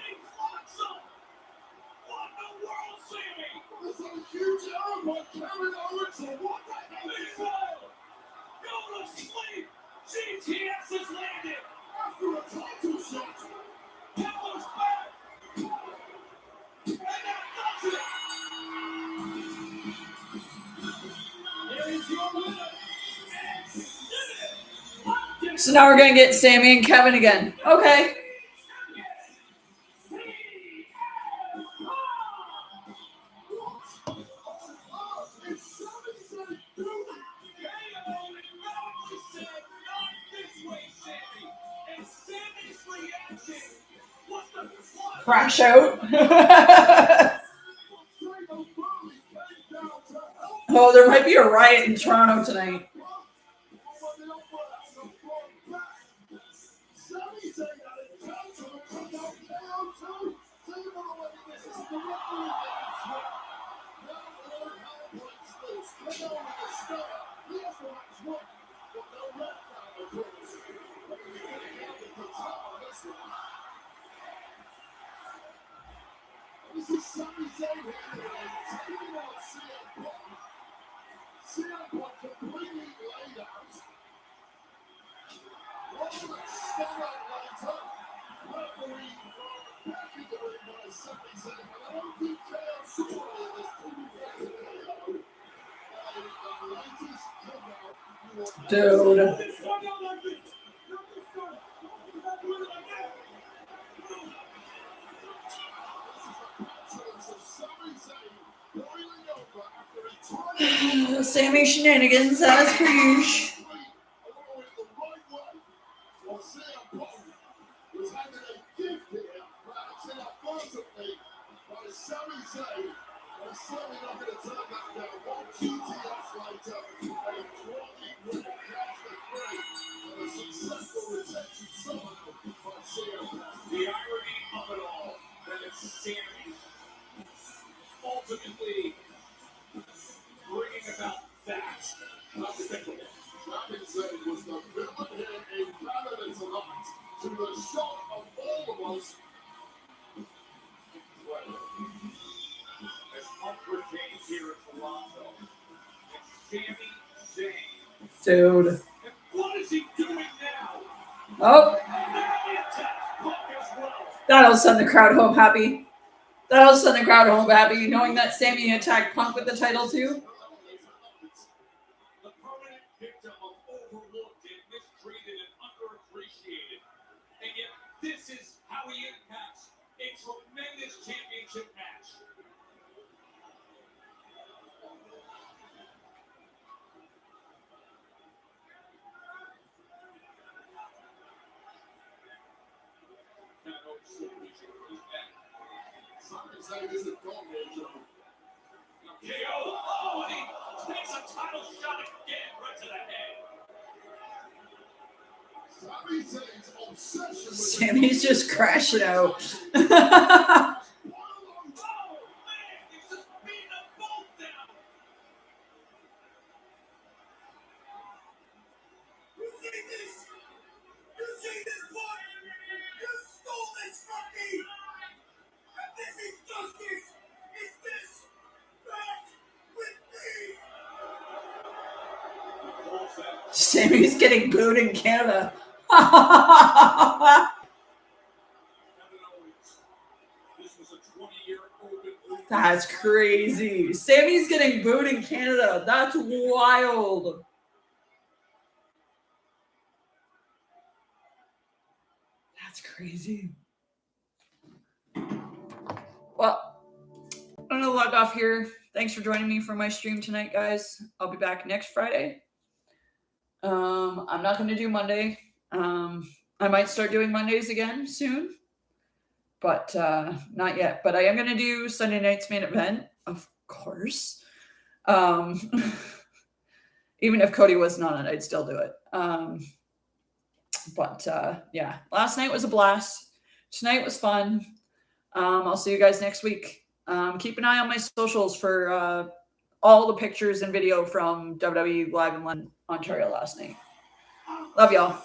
the world, Sammy? There's a huge error by Kevin Owens. So what the hell is that? Go to sleep. GTS has landed. After a title shot. Kevin's back. And that does it. Here is your winner. So now we're gonna get Sammy and Kevin again. Okay. Crash out. Oh, there might be a riot in Toronto tonight. Sammy This is Sami Zayn taking out CM Punk. CM Punk completely laid out. What a stand-up later. Referee back in the ring by Sami Zayn. But I don't think KO Story is too bad to KO. Dude. Sammy shenanigans as per usual. The irony of it all, that it's Sammy ultimately bringing about that. Sami Zayn was the villain here in Canada tonight, to the shock of all of us. As Punk retains here in Toronto, it's Sami Zayn. Dude. And what is he doing now? Oh, He attacks Punk as well. that'll send the crowd home happy. That'll send the crowd home happy, knowing that Sammy attacked Punk with the title too. The permanent victim of overlooked and mistreated and underappreciated. And yet, this is how he impacts a tremendous championship match. Now, no signature for his back. Sami Zayn isn't gone here, Joe. KO. Oh, and he takes a title shot again right to the head. Sami Zayn's obsession with Sammy's just crashing out. Oh, man, he's just beating them both down. You see this? You see this boy? You stole this from me! And this is justice! Is this back with me? Sammy's getting booed in Canada. This was a 20-year open loop. That's crazy. Sammy's getting booed in Canada. That's wild. That's crazy. Well, I'm gonna log off here. Thanks for joining me for my stream tonight, guys. I'll be back next Friday. I'm not going to do Monday. I might start doing Mondays again soon, but not yet. But I am going to do Sunday night's main event, of course. Even if Cody wasn't on it, I'd still do it. But yeah, last night was a blast. Tonight was fun. I'll see you guys next week. Keep an eye on my socials for all the pictures and video from WWE Live in London, Ontario last night. Love y'all.